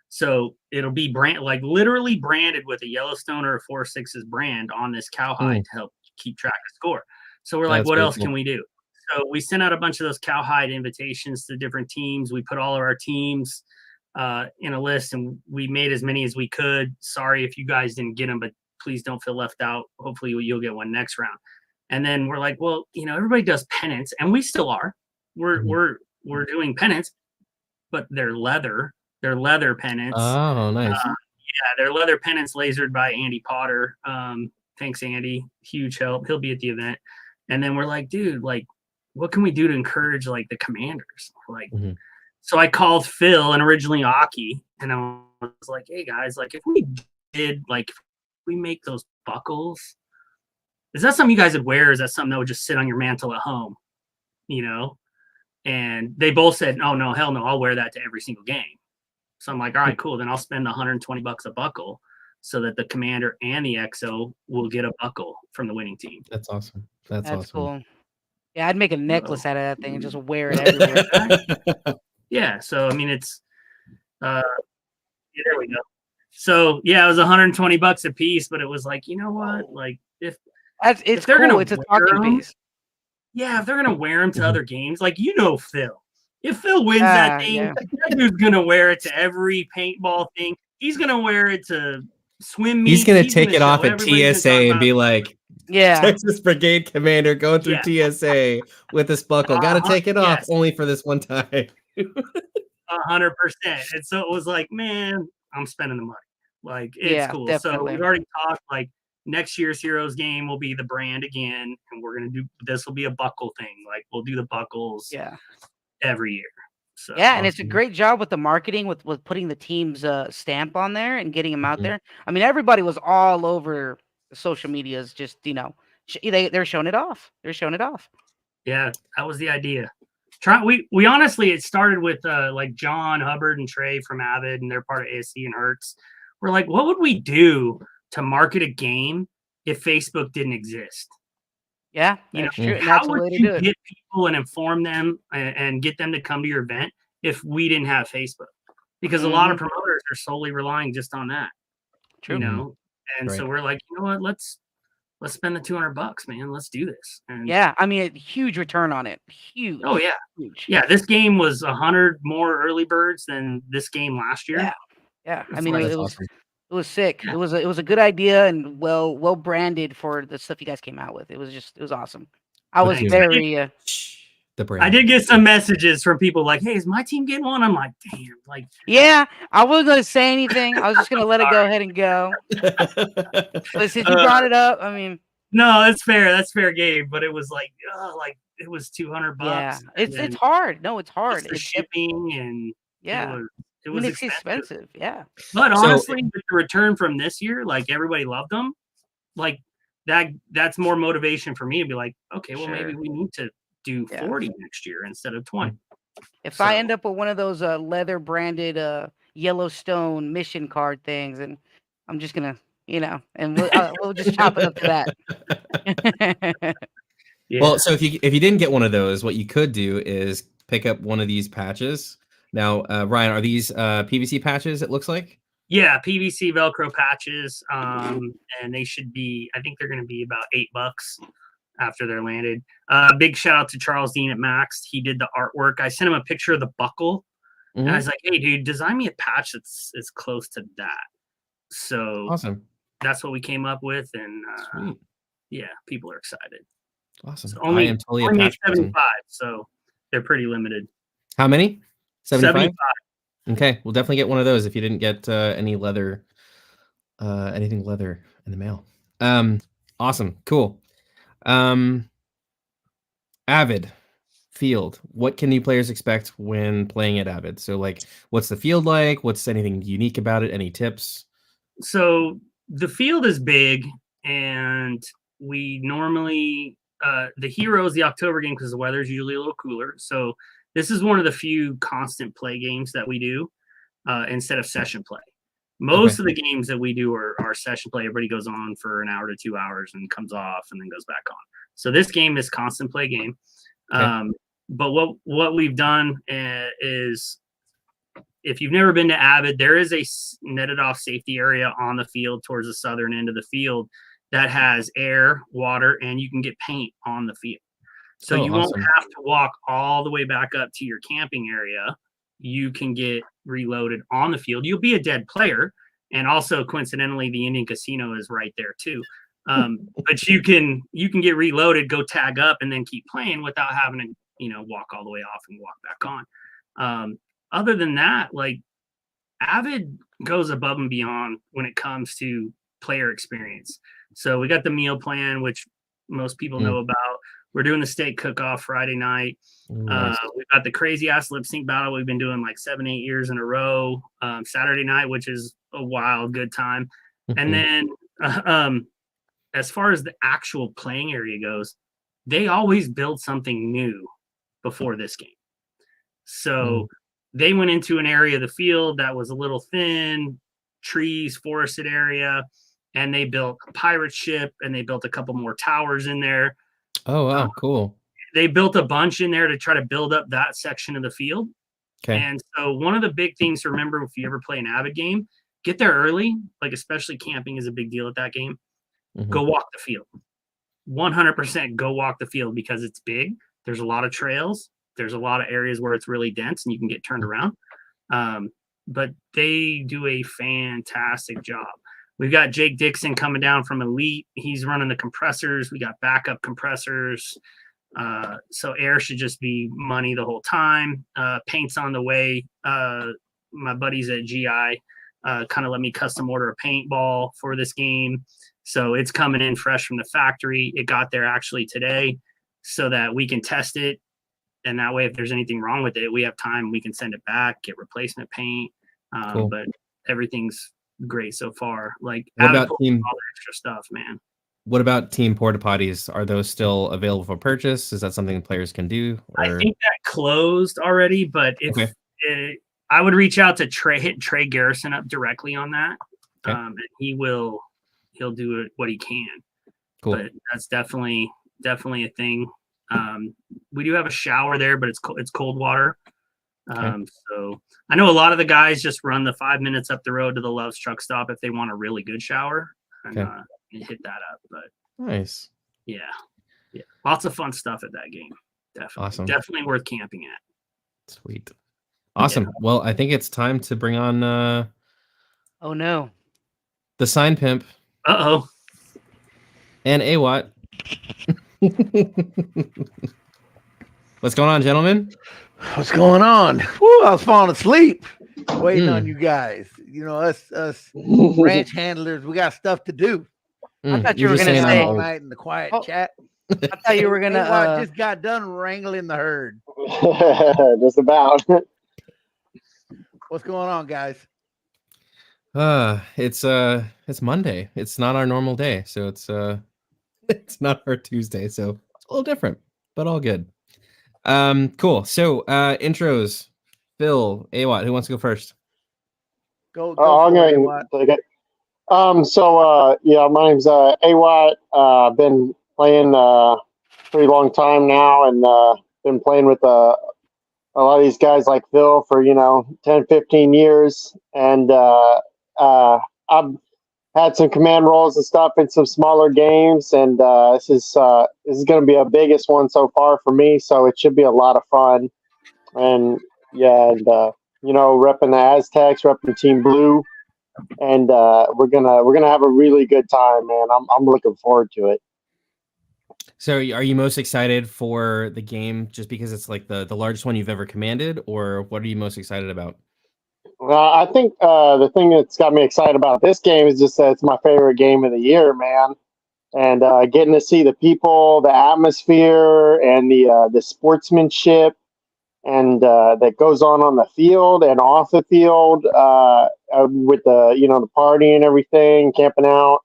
So it'll be like literally branded with a Yellowstone or a 4.6's brand on this cowhide to help keep track of score. So we're like, what else can we do? So we sent out a bunch of those cowhide invitations to different teams. We put all of our teams in a list, and we made as many as we could. Sorry if you guys didn't get them, but please don't feel left out. Hopefully you'll get one next round. And then we're like, well, everybody does pennants, and we still are. We're doing pennants, but they're leather pennants. Oh, nice. They're leather pennants lasered by Andy Potter. Thanks, Andy. Huge help. He'll be at the event. And then we're like, dude, like, what can we do to encourage like the commanders? Like, so I called Phil and originally Aki, and I was like, hey guys, like if we make those buckles, is that something you guys would wear? Or is that something that would just sit on your mantle at home? And they both said, oh no, hell no, I'll wear that to every single game. So I'm like, all right, cool. Then I'll spend $120 a buckle so that the commander and the XO will get a buckle from the winning team. That's awesome. That's awesome. Cool. Yeah, I'd make a necklace out of that thing and just wear it everywhere. Yeah. So, I mean, it's, there we go. So yeah, it was $120 a piece, but it was like, you know what? Like if they're cool. gonna It's a talking piece. Yeah, if they're gonna wear them to other games, like Phil. If Phil wins that thing, that dude's gonna wear it to every paintball thing. He's gonna wear it to swim meets. He's gonna take it off at TSA and be like, Texas Brigade Commander going through TSA with this buckle. Gotta take it off only for this one time. 100%. And so it was like, man, I'm spending the money. Like it's cool. Definitely. So we've already talked like next year's Heroes game will be the brand again, and we're gonna do this will be a buckle thing. Like we'll do the buckles every year. So and it's a great job with the marketing with putting the team's stamp on there and getting them out there. I mean, everybody was all over the social medias, just they're showing it off. They're showing it off. Yeah, that was the idea. We honestly, it started with like John Hubbard and Trey from Avid, and they're part of ASC and Hertz. We're like, what would we do to market a game if Facebook didn't exist? Yeah, that's true. How would you get people and inform them and get them to come to your event if we didn't have Facebook? because a lot of promoters are solely relying just on that. True. You know, and Right. so we're like, you know what, let's spend the $200, man. Let's do this. And Yeah, I mean, a huge return on it. Huge. oh yeah, Huge. yeah. This game was 100 more early birds than this game last year. Yeah. Yeah. I It's mean, like- it was awesome. it was sick. Yeah. It was a good idea and well branded for the stuff you guys came out with. It was awesome. I was Thanks. very The brand. I did get some messages from people like, "Hey, is my team getting one?" I'm like, "Damn!" Like, yeah. I wasn't gonna say anything. I was just gonna let it go ahead and go. But since you brought it up, I mean, no, that's fair. That's fair game. But it was like, it was $200. yeah, and then it's hard. No, it's plus hard. the It's shipping and yeah. it I was mean, it's expensive. expensive. Yeah. But So- honestly, with the return from this year, like everybody loved them. Like that's more motivation for me to be like, okay, well maybe Sure. we need to do Yeah. 40 next year instead of 20. If I So- end up with one of those leather branded Yellowstone mission card things, and I'm just gonna, and we'll just chop it up to that. Yeah. Well, so if you didn't get one of those, what you could do is pick up one of these patches. Now, Ryan, are these PVC patches? It looks like. Yeah, PVC Velcro patches, and they should be. I think they're going to be about $8 after they're landed. Big shout out to Charles Dean at Max. He did the artwork. I sent him a picture of the buckle, and I Mhm. was like, "Hey, dude, design me a patch that's close to that." So Awesome. that's what we came up with, and Sweet. yeah, people are excited. Awesome. So I am totally a only made patch person. 75, so they're pretty limited. How many? 75? 75. Okay, we'll definitely get one of those if you didn't get any leather, anything leather in the mail. Awesome, cool. Avid field. What can new players expect when playing at Avid? So, like, what's the field like? What's anything unique about it? Any tips? So the field is big, and we normally the hero is the October game because the weather is usually a little cooler. So this is one of the few constant play games that we do instead of session play. Most of the games that we do are session play. Everybody goes on for an hour to 2 hours and comes off and then goes back on. So this game is constant play game. Okay. But what we've done is, if you've never been to Avid, there is a netted off safety area on the field towards the southern end of the field that has air, water, and you can get paint on the field. So Oh, you awesome. won't have to walk all the way back up to your camping area. You can get reloaded on the field. You'll be a dead player. And also, coincidentally, the Indian Casino is right there too. But you can get reloaded, go tag up, and then keep playing without having to, walk all the way off and walk back on. Other than that, like, Avid goes above and beyond when it comes to player experience. So we got the meal plan, which most people know about. We're doing the steak cook-off Friday night. Nice. We've got the crazy ass lip sync battle we've been doing like 7-8 years in a row. Saturday night, which is a wild good time. And then as far as the actual playing area goes, they always build something new before this game. So they went into an area of the field that was a little thin, trees, forested area, and they built a pirate ship, and they built a couple more towers in there. Oh, wow, cool. They built a bunch in there to try to build up that section of the field. Okay. And so one of the big things to remember if you ever play an Avid game, get there early, like especially camping is a big deal at that game. Go walk the field. 100% go walk the field because it's big. There's a lot of trails. There's a lot of areas where it's really dense and you can get turned around. But they do a fantastic job. We've got Jake Dixon coming down from Elite. He's running the compressors. We got backup compressors. So air should just be money the whole time. Paint's on the way. My buddies at GI kind of let me custom order a paintball for this game. So it's coming in fresh from the factory. It got there actually today so that we can test it. And that way, if there's anything wrong with it, we have time. We can send it back, get replacement paint. Cool. But everything's great so far. Like, What Avid about pulls team? all the extra stuff, man. What about team porta potties? Are those still available for purchase? Is that something players can do? I think that closed already, but if I would reach out to hit Trey Garrison up directly on that, and he'll do it what he can. Cool. But that's definitely a thing. We do have a shower there, but it's cold water. So I know a lot of the guys just run the 5 minutes up the road to the Love's truck stop if they want a really good shower and hit that up. But nice. Yeah, lots of fun stuff at that game. Definitely, Awesome. Definitely worth camping at. Sweet, awesome. Yeah. Well, I think it's time to bring on. Oh no, the sign pimp. Uh-oh. And AWAT. What's going on, gentlemen? What's going on? Woo, I was falling asleep waiting on you guys. You know, us ranch handlers, we got stuff to do. I thought you were going to stay say all night in the quiet chat. I thought you were going to just got done wrangling the herd. Just about. What's going on, guys? It's Monday. It's not our normal day, so it's not our Tuesday, so it's a little different, but all good. Cool. So intros. Phil, AWAT, who wants to go first? Go I'm going to take it. My name's AWAT. Been playing pretty long time now, and been playing with a lot of these guys like Phil for 10, 15 years, and I've had some command roles and stuff in some smaller games, and this is going to be a biggest one so far for me, so it should be a lot of fun. And repping the Aztecs, repping Team Blue, and we're gonna have a really good time, man. I'm looking forward to it. So are you most excited for the game just because it's like the largest one you've ever commanded, or what are you most excited about? I think the thing that's got me excited about this game is just that it's my favorite game of the year, man. And getting to see the people, the atmosphere, and the sportsmanship, and that goes on the field and off the field with the party and everything, camping out.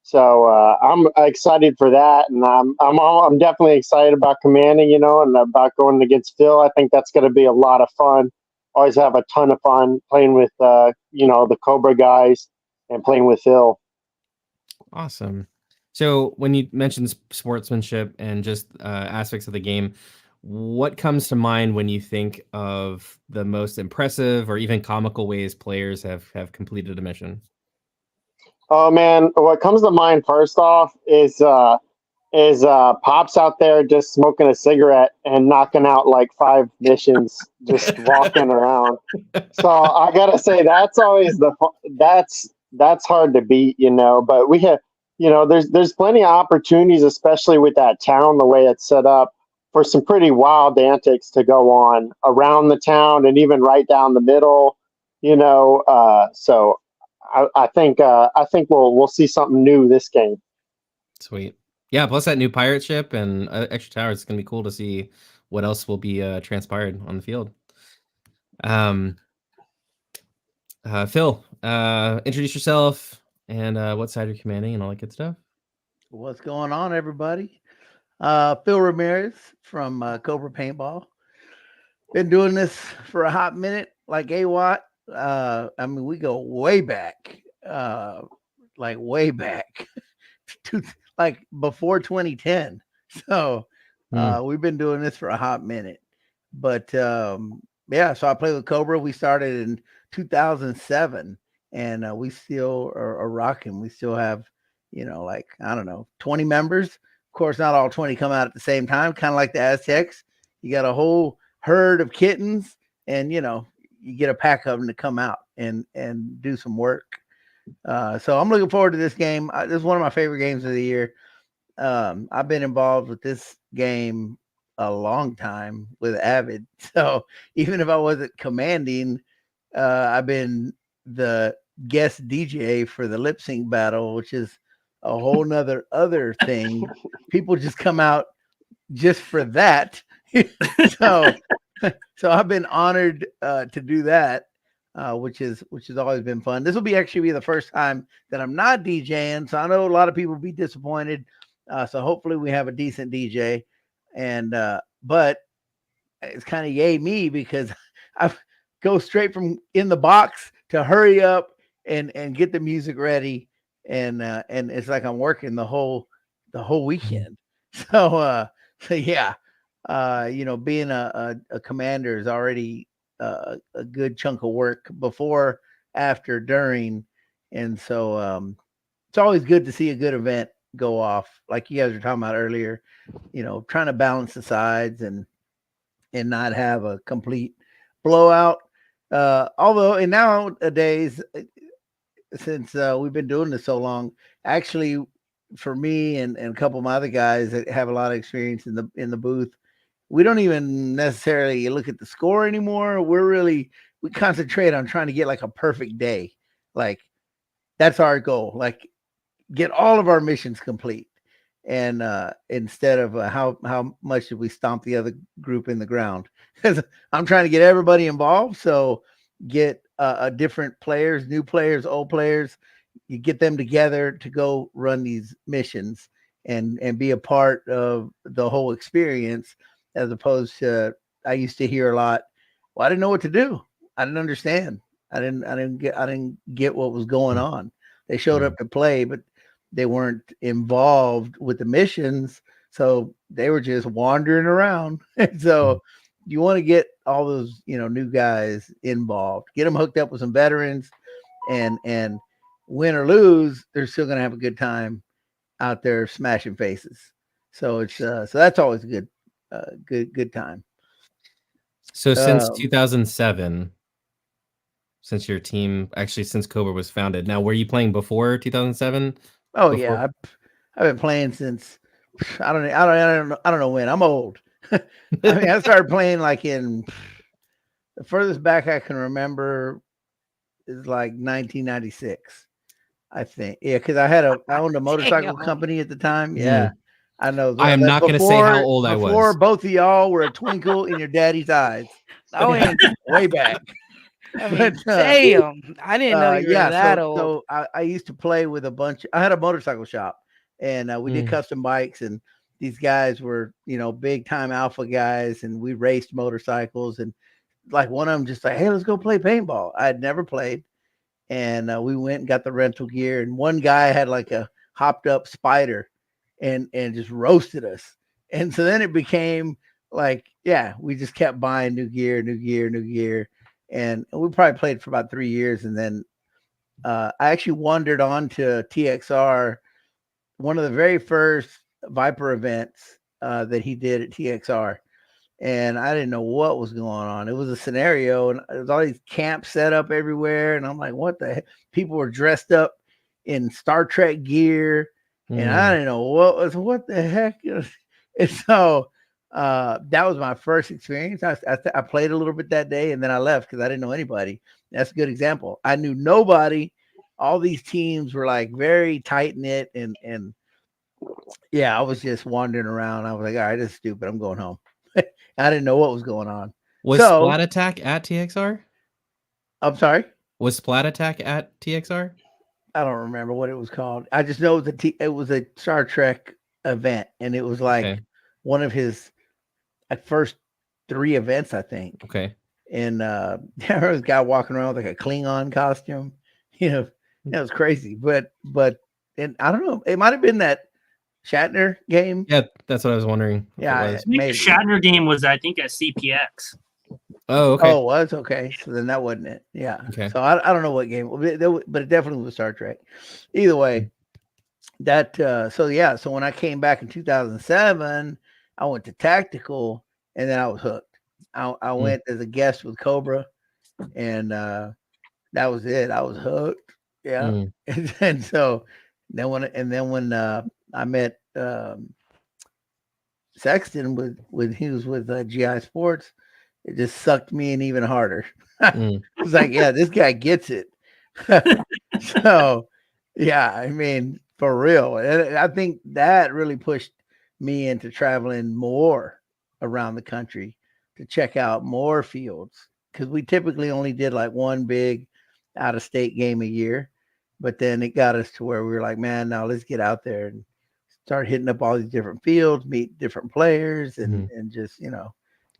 So I'm excited for that, and I'm definitely excited about commanding, and about going against Phil. I think that's going to be a lot of fun. Always have a ton of fun playing with the Cobra guys and playing with Phil. Awesome. So when you mentioned sportsmanship and just aspects of the game, what comes to mind when you think of the most impressive or even comical ways players have completed a mission? Oh man, what comes to mind first off is Pops out there just smoking a cigarette and knocking out like 5 missions, just walking around. So I gotta say that's always that's hard to beat, But we have, there's plenty of opportunities, especially with that town, the way it's set up, for some pretty wild antics to go on around the town and even right down the middle, So I think we'll see something new this game. Sweet. Yeah, plus that new pirate ship and extra towers, it's gonna be cool to see what else will be transpired on the field. Phil, introduce yourself and what side you're commanding and all that good stuff. What's going on, everybody? Phil Ramirez from Cobra Paintball. Been doing this for a hot minute, like AWAT. We go way back, way back to like before 2010. So we've been doing this for a hot minute. But so I played with Cobra. We started in 2007, and we still are rocking. We still have, 20 members. Of course, not all 20 come out at the same time, kind of like the Aztecs. You got a whole herd of kittens, and you get a pack of them to come out and do some work. So I'm looking forward to this game. This is one of my favorite games of the year. I've been involved with this game a long time with Avid. So even if I wasn't commanding, I've been the guest DJ for the lip sync battle, which is a whole nother other thing. People just come out just for that. So I've been honored to do that, which has always been fun. This will actually be the first time that I'm not DJing, so I know a lot of people will be disappointed. So hopefully we have a decent DJ, and but it's kind of yay me because I go straight from in the box to hurry up and get the music ready, and it's like I'm working the whole weekend. So yeah. Being a commander is already a good chunk of work before, after, during, and so it's always good to see a good event go off, like you guys were talking about earlier. Trying to balance the sides and not have a complete blowout. Although, and nowadays, since we've been doing this so long, actually, for me and a couple of my other guys that have a lot of experience in the booth, we don't even necessarily look at the score anymore. We concentrate on trying to get like a perfect day. Like, that's our goal. Like, get all of our missions complete. And instead of how much did we stomp the other group in the ground? Because I'm trying to get everybody involved. So get different players, new players, old players. You get them together to go run these missions and be a part of the whole experience, as opposed to, I used to hear a lot, well, I didn't know what to do. I didn't understand. I didn't get what was going on. They showed up to play, but they weren't involved with the missions, so they were just wandering around. So you want to get all those new guys involved, get them hooked up with some veterans, and win or lose, they're still going to have a good time out there smashing faces. So it's so that's always a good time. So since 2007, since your team, actually since Cobra was founded, now were you playing before 2007? Oh yeah, I've been playing since I don't know when. I'm old. I mean, I started playing like in the furthest back I can remember is like 1996, I think. Yeah, because I owned a motorcycle company at the time. Yeah, I know. I am not going to say how old I was. Before both of y'all were a twinkle in your daddy's eyes. Oh, yeah. Way back. I mean, damn, I didn't know you were that old. So I used to play with I had a motorcycle shop, and we did custom bikes, and these guys were, big time alpha guys, and we raced motorcycles, and like one of them just like, hey, let's go play paintball. I had never played, and we went and got the rental gear, and one guy had like a hopped up Spider and just roasted us. And so then it became like, yeah, we just kept buying new gear. And we probably played for about 3 years. And then I actually wandered on to TXR, one of the very first Viper events that he did at TXR. And I didn't know what was going on. It was a scenario, and there was all these camps set up everywhere. And I'm like, what the heck? People were dressed up in Star Trek gear. And I didn't know what the heck. And so that was my first experience. I played a little bit that day, and then I left because I didn't know anybody. That's a good example. I knew nobody. All these teams were like very tight knit, and yeah, I was just wandering around. I was like, all right, this is stupid. I'm going home. I didn't know what was going on. Was Splat Attack at TXR? I'm sorry? Was Splat Attack at TXR? I don't remember what it was called. I just know it was a Star Trek event, and it was like one of his first 3 events, I think. Okay. And there was a guy walking around with like a Klingon costume. That was crazy. But and I don't know. It might have been that Shatner game. Yeah, that's what I was wondering. Yeah, maybe. The Shatner game was, I think, at CPX. Oh, okay. Oh, it was? Okay. So then that wasn't it. Yeah. Okay. So I don't know what game, but it definitely was Star Trek. Either way, so when I came back in 2007, I went to Tactical, and then I was hooked. I went as a guest with Cobra, and that was it. I was hooked. Yeah. And so then when I met Sexton when he was with GI Sports, it just sucked me in even harder. It's like, yeah, this guy gets it. So yeah, I mean, for real. And I think that really pushed me into traveling more around the country to check out more fields, because we typically only did like one big out of state game a year. But then it got us to where we were like, man, now let's get out there and start hitting up all these different fields, meet different players, and just,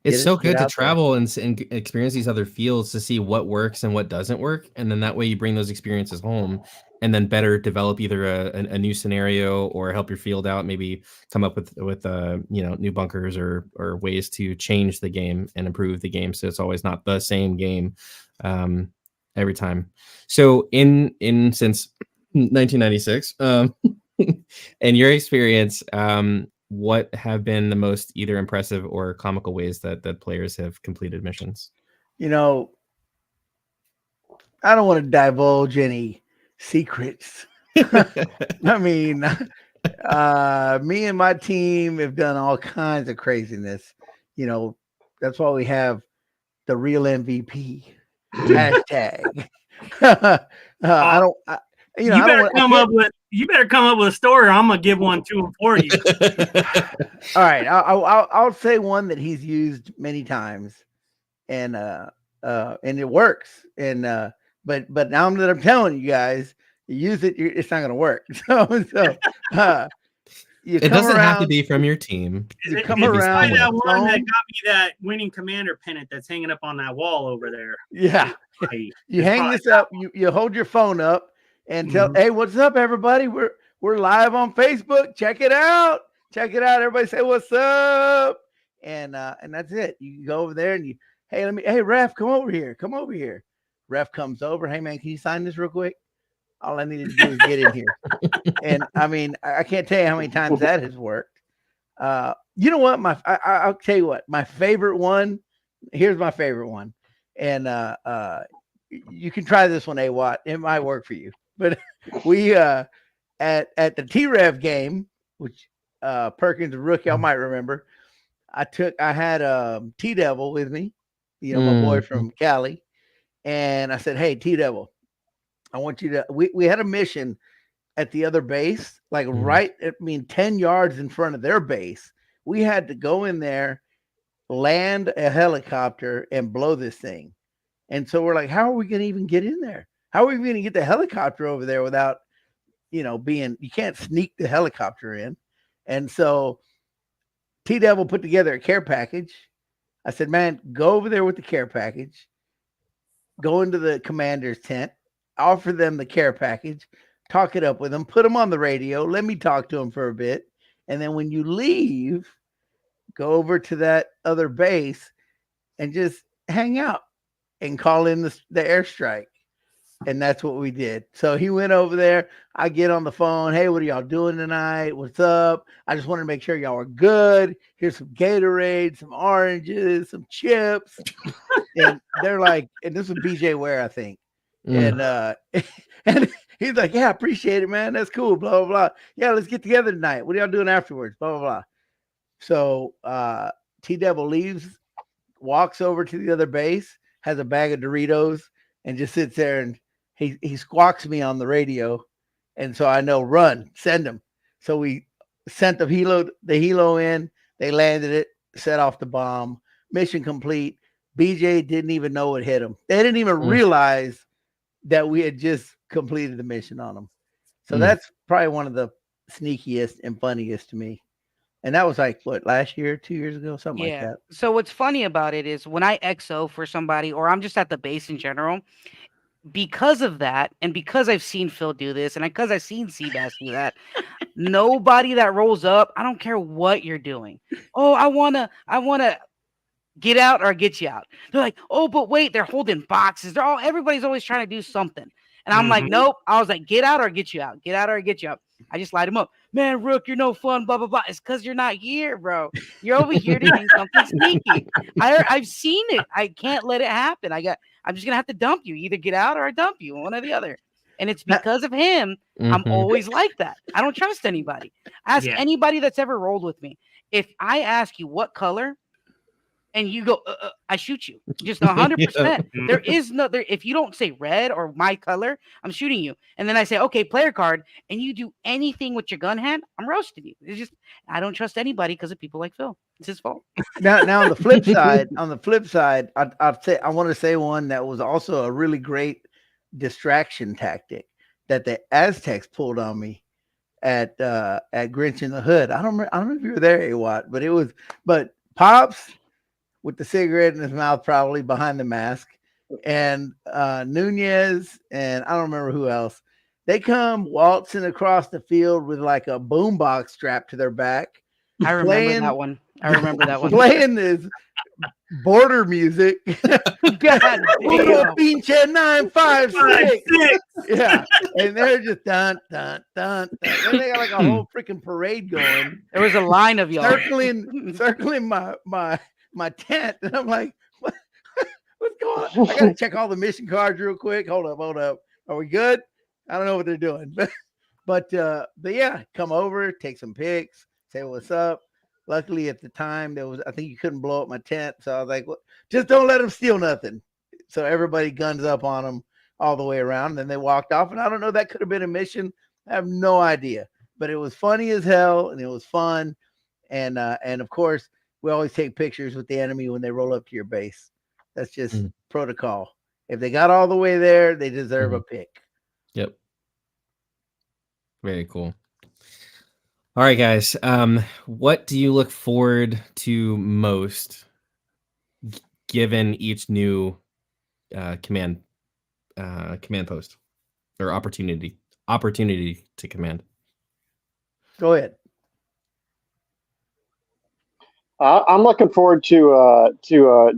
It's so good to out there. travel and experience these other fields to see what works and what doesn't work, and then that way you bring those experiences home, and then better develop either a new scenario or help your field out. Maybe come up with new bunkers or ways to change the game and improve the game, so it's always not the same game every time. So in since 1996, in your experience, what have been the most either impressive or comical ways that players have completed missions? You know, I don't want to divulge any secrets. I mean, me and my team have done all kinds of craziness. You know, that's why we have the real MVP hashtag. I don't. You better come up with a story, or I'm gonna give one to him for you. All right, I'll say one that he's used many times, and it works. And but now that I'm telling you guys, you use it, it's not gonna work. It doesn't have to be from your team. You come around that one that got me that winning commander pennant that's hanging up on that wall over there. Yeah, you hang this up. You hold your phone up and tell, hey, what's up, everybody? We're live on Facebook. Check it out. Everybody say what's up, and that's it. You go over there and hey, ref, come over here. Ref comes over. Hey man, can you sign this real quick? All I needed to do is get in here. And I mean, I can't tell you how many times that has worked. You know what? I'll tell you what, my favorite one. Here's my favorite one. And you can try this one, Watt. It might work for you. But we at the T-Rev game, which Perkins rookie, I might remember. I had T-Devil with me, my boy from Cali. And I said, hey, T-Devil, I want you to, we had a mission at the other base, like 10 yards in front of their base. We had to go in there, land a helicopter and blow this thing. And so we're like, how are we going to even get in there? How are we going to get the helicopter over there without, you can't sneak the helicopter in. And so T-Devil put together a care package. I said, man, go over there with the care package, go into the commander's tent, offer them the care package, talk it up with them, put them on the radio, let me talk to them for a bit. And then when you leave, go over to that other base and just hang out and call in the airstrike. And that's what we did. So he went over there. I get on the phone. Hey, what are y'all doing tonight? What's up? I just wanted to make sure y'all are good. Here's some Gatorade, some oranges, some chips. And they're like, and this was BJ Ware, I think. And he's like, yeah, appreciate it, man. That's cool. Blah, blah, blah. Yeah, let's get together tonight. What are y'all doing afterwards? Blah, blah, blah. So T-Devil leaves, walks over to the other base, has a bag of Doritos, and just sits there and he squawks me on the radio. And so I know, run, send him. So we sent the helo in. They landed it, set off the bomb. Mission complete. BJ didn't even know it hit him. They didn't even realize that we had just completed the mission on them. So that's probably one of the sneakiest and funniest to me. And that was like, what, last year, 2 years ago, something like that. So what's funny about it is when I XO for somebody, or I'm just at the base in general, because of that, and because I've seen Phil do this, and because I've seen Seabass do that, nobody that rolls up, I don't care what you're doing. Oh, I wanna get out or get you out. They're like, oh, but wait, they're holding boxes. Everybody's always trying to do something. And I'm like, nope. I was like, get out or get you out. Get out or get you out. I just light them up. Man, Rook, you're no fun, blah, blah, blah. It's because you're not here, bro. You're over here to do something sneaky. I've seen it. I can't let it happen. I'm just going to have to dump you. Either get out or I dump you, one or the other. And it's because of him. I'm always like that. I don't trust anybody. Ask anybody that's ever rolled with me. If I ask you what color, and you go, I shoot you. Just 100%. There is no there. If you don't say red or my color, I'm shooting you. And then I say, okay, player card, and you do anything with your gun hand, I'm roasting you. It's just, I don't trust anybody because of people like Phil. It's his fault. Now on the flip side, I want to say one that was also a really great distraction tactic that the Aztecs pulled on me at Grinch in the Hood. I don't know if you were there, Watt, but Pops with the cigarette in his mouth, probably behind the mask. And Nunez and I don't remember who else. They come waltzing across the field with like a boombox strapped to their back. I remember that one. I remember that one. Playing this border music. God Uno damn. pinche 956. Yeah. And they're just dun dun dun dun. Then they got like a whole freaking parade going. There was a line of y'all. Circling my tent. And I'm like, what's going on? I gotta check all the mission cards real quick. Hold up. Are we good? I don't know what they're doing. But yeah, come over, take some pics, say what's up. Luckily at the time I think you couldn't blow up my tent. So I was like, well, just don't let them steal nothing. So everybody guns up on them all the way around. And then they walked off. And I don't know, that could have been a mission. I have no idea. But it was funny as hell and it was fun. And of course, we always take pictures with the enemy when they roll up to your base. That's just protocol. If they got all the way there, they deserve a pick. Yep. Very cool. All right, guys. What do you look forward to most, given each new command post or opportunity to command? Go ahead. I'm looking forward to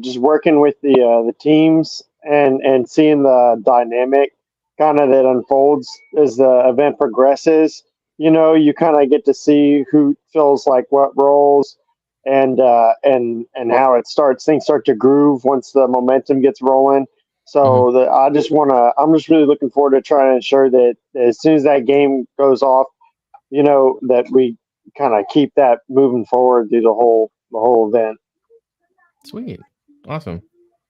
just working with the teams and seeing the dynamic kind of that unfolds as the event progresses. You know, you kind of get to see who feels like what roles and how it starts. Things start to groove once the momentum gets rolling. So I'm just really looking forward to trying to ensure that as soon as that game goes off, you know, that we kind of keep that moving forward through the whole event. Sweet. Awesome.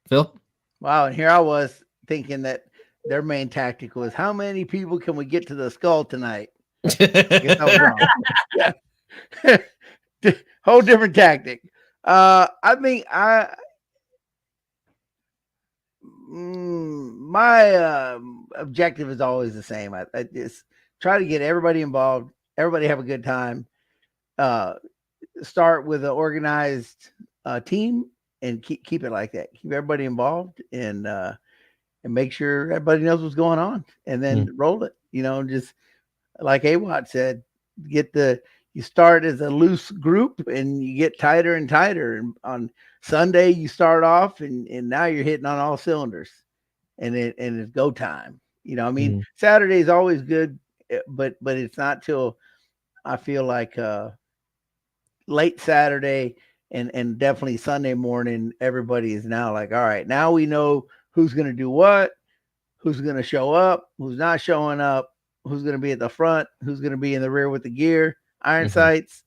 Phil? Wow. And here I was thinking that their main tactic was, how many people can we get to the skull tonight? I guess I was wrong. Yeah. Whole different tactic. I think my objective is always the same. I just try to get everybody involved, everybody have a good time. Start with an organized team and keep it like that. Keep everybody involved and make sure everybody knows what's going on, and then roll it. You know, just like Awatt said, you start as a loose group and you get tighter and tighter. And on Sunday you start off and now you're hitting on all cylinders, and it's go time. You know, I mean, Saturday is always good, but it's not till I feel like late Saturday and definitely Sunday morning, everybody is now like, all right, now we know who's going to do what, who's going to show up, who's not showing up, who's going to be at the front, who's going to be in the rear with the gear, iron sights,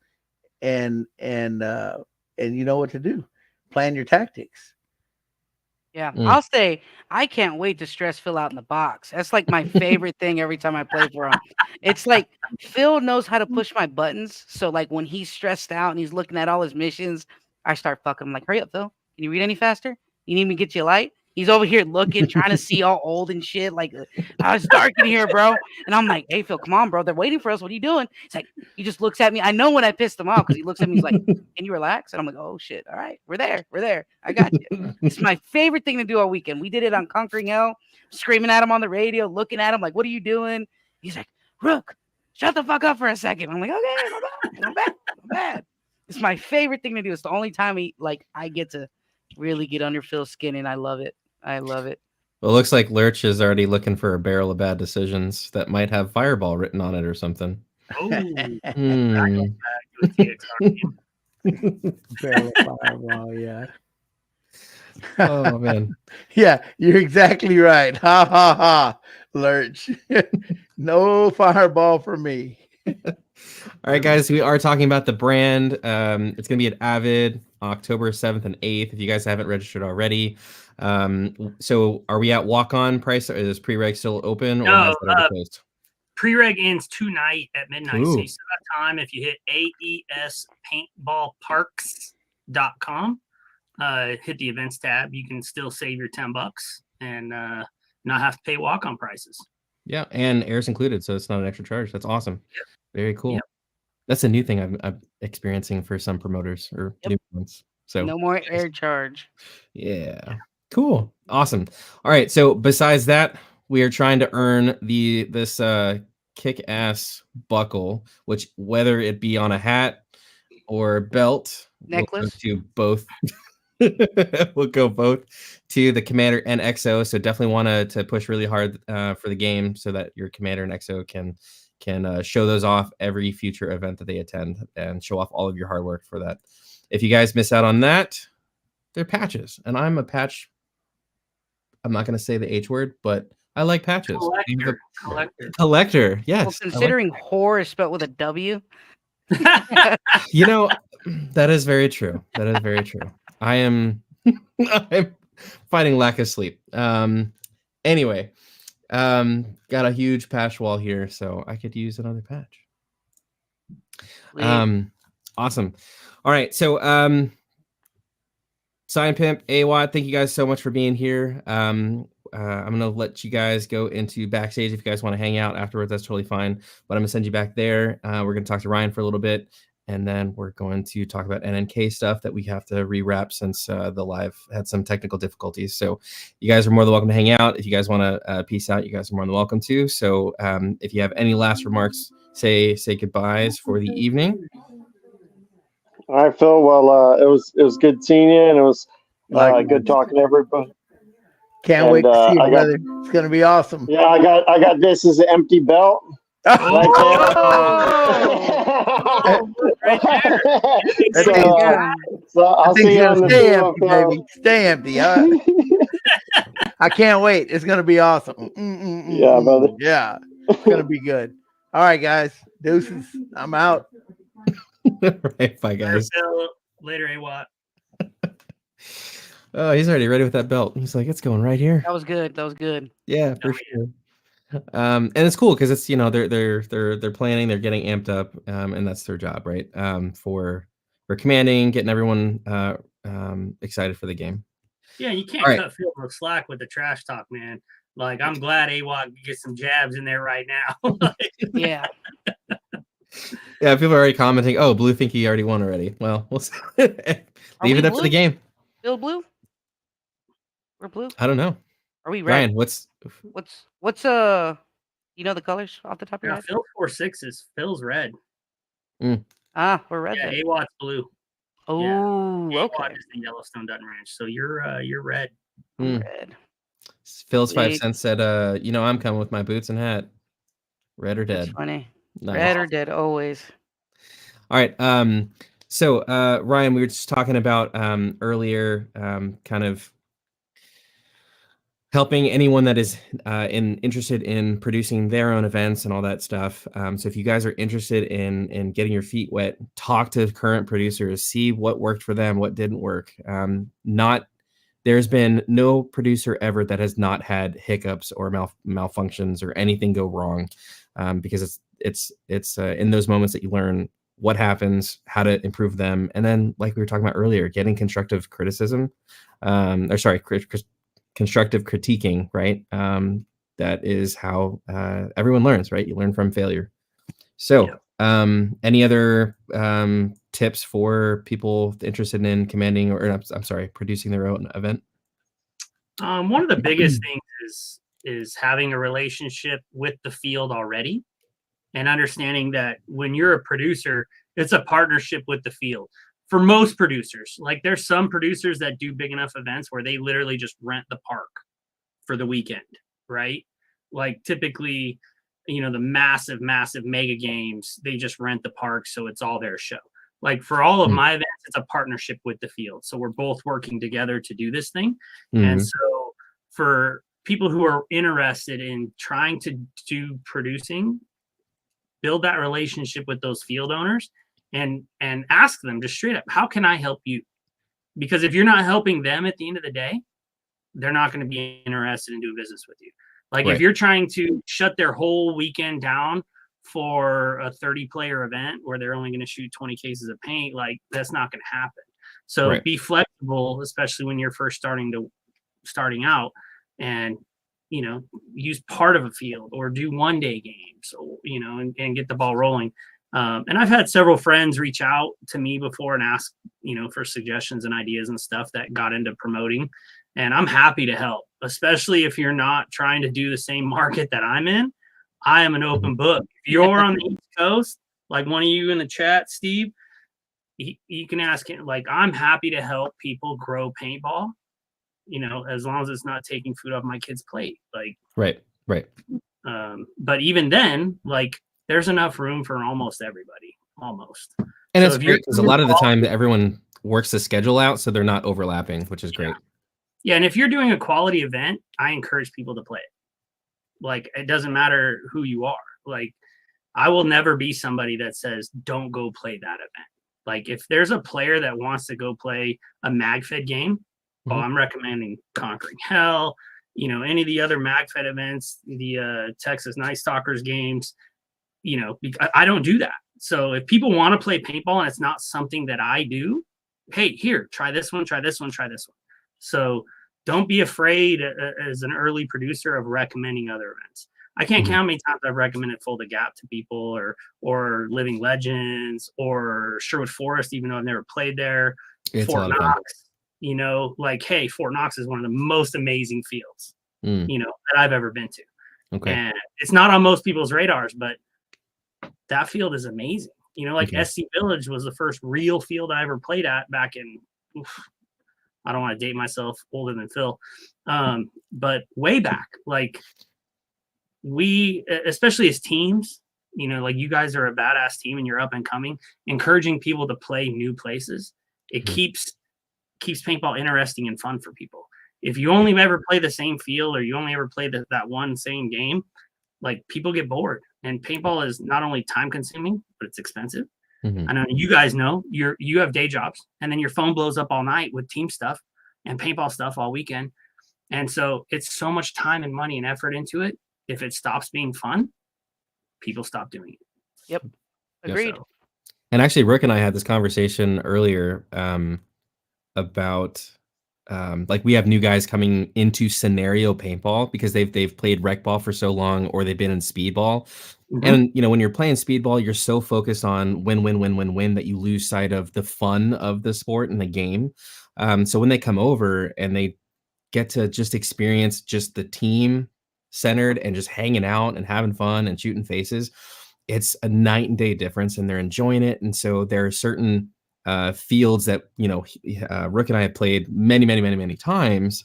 and you know what to do. Plan your tactics. Yeah, I'll say I can't wait to stress Phil out in the box. That's like my favorite thing every time I play for him. It's like Phil knows how to push my buttons. So like when he's stressed out and he's looking at all his missions, I start fucking him like, hurry up, Phil. Can you read any faster? You need me to get you a light? He's over here looking, trying to see all old and shit. Like, it's dark in here, bro. And I'm like, hey, Phil, come on, bro. They're waiting for us. What are you doing? He's like, he just looks at me. I know when I pissed him off because he looks at me. He's like, can you relax? And I'm like, oh, shit. All right. We're there. I got you. It's my favorite thing to do all weekend. We did it on Conquering Hell, screaming at him on the radio, looking at him like, what are you doing? He's like, Rook, shut the fuck up for a second. I'm like, okay, I'm bad. It's my favorite thing to do. It's the only time I get to really get under Phil's skin, and I love it. Well, it looks like Lurch is already looking for a barrel of bad decisions that might have Fireball written on it or something. Oh, Barrel of Fireball, yeah. Oh man. Yeah, you're exactly right. Ha ha ha, Lurch. No Fireball for me. All right, guys, we are talking about the brand. It's going to be at Avid October 7th and 8th if you guys haven't registered already. So are we at walk-on price, or is pre-reg still open? Or no, closed? Pre-reg ends tonight at midnight. Ooh. So you still have time if you hit aespaintballparks.com, hit the events tab, you can still save your $10 and not have to pay walk-on prices. Yeah, and air's included, so it's not an extra charge. That's awesome. Very cool. Yep. That's a new thing I'm experiencing for some promoters or new ones. So no more air charge. yeah, cool, awesome. All right, so besides that, we are trying to earn this kick-ass buckle, which whether it be on a hat or belt, we'll go Necklace. to both. We'll go both to the commander and XO. So definitely want to push really hard for the game so that your commander and XO can show those off every future event that they attend and show off all of your hard work for that. If you guys miss out on that, they're patches, and I'm a patch. I'm not going to say the H word, but I like patches. Collector. Yes. Well, considering whore is spelled with a W. You know, that is very true. That is very true. I'm fighting lack of sleep. Anyway, got a huge patch wall here, so I could use another patch. Awesome. All right, so Sign Pimp, AWAT, thank you guys so much for being here. I'm gonna let you guys go into backstage if you guys want to hang out afterwards. That's totally fine. But I'm gonna send you back there. We're gonna talk to Ryan for a little bit, and then we're going to talk about NNK stuff that we have to rewrap since the live had some technical difficulties. So you guys are more than welcome to hang out. If you guys want to peace out, you guys are more than welcome to. So if you have any last remarks, say goodbyes for the evening. All right, Phil. Well, it was good seeing you, and it was good talking to everybody. Can't wait to see you, brother. It's gonna be awesome. Yeah, I got this as an empty belt. Right there. So I'll see you on the stay empty, baby. Stay empty. I can't wait. It's gonna be awesome. Yeah, brother. Yeah, it's gonna be good. All right, guys. Deuces. I'm out. Right, bye, guys. Later, AWAT. Oh, he's already ready with that belt. He's like, it's going right here. That was good. That was good. Yeah, for sure. And it's cool because it's they're planning, they're getting amped up, and that's their job, right? For commanding, getting everyone excited for the game. Yeah, you can't cut Phil no slack with the trash talk, man. Like, I'm glad AWAT gets some jabs in there right now. Yeah. Yeah, people are already commenting. Oh, Blue think he already won already. Well, we'll leave it up to the game. Bill Blue? We're blue? I don't know. Are we red? Ryan, what's you know the colors off the top of your head? Phil 4-6 is Phil's red. We're red. Yeah, AWAT's blue. Oh, yeah. okay. AWAT is the Yellowstone Dutton Ranch, so you're red. Red. Phil's 5 cents said, I'm coming with my boots and hat. Red or dead. That's funny. Nice. Red or dead, always. All right. So Ryan, we were just talking about earlier, kind of helping anyone that is interested in producing their own events and all that stuff. So if you guys are interested in getting your feet wet, talk to current producers, see what worked for them, what didn't work. There's been no producer ever that has not had hiccups or malfunctions or anything go wrong, because it's in those moments that you learn what happens, how to improve them, and then, like we were talking about earlier, getting constructive criticism, constructive critiquing, right? That is how everyone learns, right? You learn from failure. So, any other tips for people interested in commanding producing their own event? One of the biggest things is having a relationship with the field already, and understanding that when you're a producer, it's a partnership with the field. For most producers, like, there's some producers that do big enough events where they literally just rent the park for the weekend, right? Like, typically, the massive mega games, they just rent the park, so it's all their show. Like, for all of my events, it's a partnership with the field, so we're both working together to do this thing. And so for people who are interested in trying to do producing, build that relationship with those field owners and ask them just straight up, how can I help you? Because if you're not helping them at the end of the day, they're not going to be interested in doing business with you. Like, if you're trying to shut their whole weekend down for a 30-player event where they're only going to shoot 20 cases of paint, like, that's not going to happen. So be flexible, especially when you're first starting out, and use part of a field or do one-day games, and get the ball rolling. And I've had several friends reach out to me before and ask, for suggestions and ideas and stuff that got into promoting. And I'm happy to help, especially if you're not trying to do the same market that I'm in. I am an open book. If you're on the East Coast, like one of you in the chat, Steve, you can ask him. Like, I'm happy to help people grow paintball, as long as it's not taking food off my kid's plate. Like, Right. But even then, like, there's enough room for almost everybody, almost. And So it's if you're great because a lot of the time everyone works the schedule out, so they're not overlapping, which is great. Yeah, and if you're doing a quality event, I encourage people to play it. Like, it doesn't matter who you are. Like, I will never be somebody that says, don't go play that event. Like, if there's a player that wants to go play a MagFed game, I'm recommending Conquering Hell, any of the other MagFed events, the Texas Night Stalkers games, I don't do that. So if people want to play paintball and it's not something that I do, hey, here, try this one, try this one, try this one. So don't be afraid as an early producer of recommending other events. I can't count how many times I've recommended Full the Gap to people, or Living Legends, or Sherwood Forest, even though I've never played there. It's Fort a lot of fun. Knox, like, hey, Fort Knox is one of the most amazing fields, that I've ever been to. Okay. And it's not on most people's radars, but that field is amazing. Like SC Village was the first real field I ever played at back in, I don't want to date myself, older than Phil, but way back. Like, we, especially as teams, like, you guys are a badass team and you're up and coming, encouraging people to play new places. It keeps paintball interesting and fun for people. If you only ever play the same field, or you only ever play that one same game, like, people get bored. And paintball is not only time consuming, but it's expensive. I know you guys know you have day jobs, and then your phone blows up all night with team stuff and paintball stuff all weekend. And so it's so much time and money and effort into it. If it stops being fun, people stop doing it. Yep. Agreed. So, And actually, Rick and I had this conversation earlier about like, we have new guys coming into scenario paintball because they've played rec ball for so long, or they've been in speedball. And when you're playing speedball, you're so focused on win that you lose sight of the fun of the sport and the game. So when they come over and they get to just experience just the team centered and just hanging out and having fun and shooting faces, it's a night and day difference, and they're enjoying it. And so there are certain fields that Rook and I have played many times.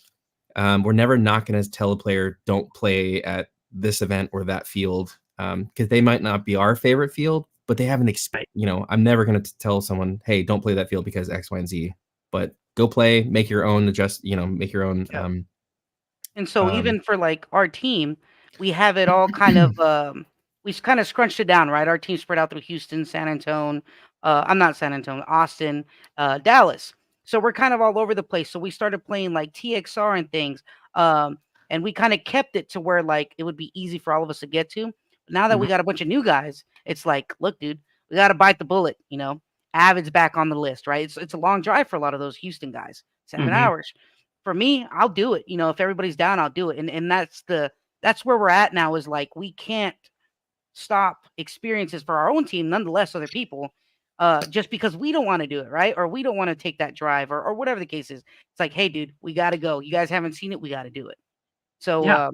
We're never not going to tell a player, don't play at this event or that field, because they might not be our favorite field, but they haven't I'm never going to tell someone, hey, don't play that field because X, Y, and Z. But go play, make your own make your own. And so even for, like, our team, we have it all kind of we kind of scrunched it down, right? Our team spread out through Houston, San Antonio, I'm not San Antonio, Austin, Dallas. So we're kind of all over the place. So we started playing like TXR and things. And we kind of kept it to where, like, it would be easy for all of us to get to. But now that we got a bunch of new guys, it's like, look, dude, we got to bite the bullet. Avid's back on the list, right? It's a long drive for a lot of those Houston guys, 7 hours. For me, I'll do it. If everybody's down, I'll do it. And that's where we're at now, is like, we can't stop experiences for our own team, nonetheless, other people, just because we don't want to do it, right? Or we don't want to take that drive, or whatever the case is. It's like, hey, dude, we got to go. You guys haven't seen it. We got to do it. So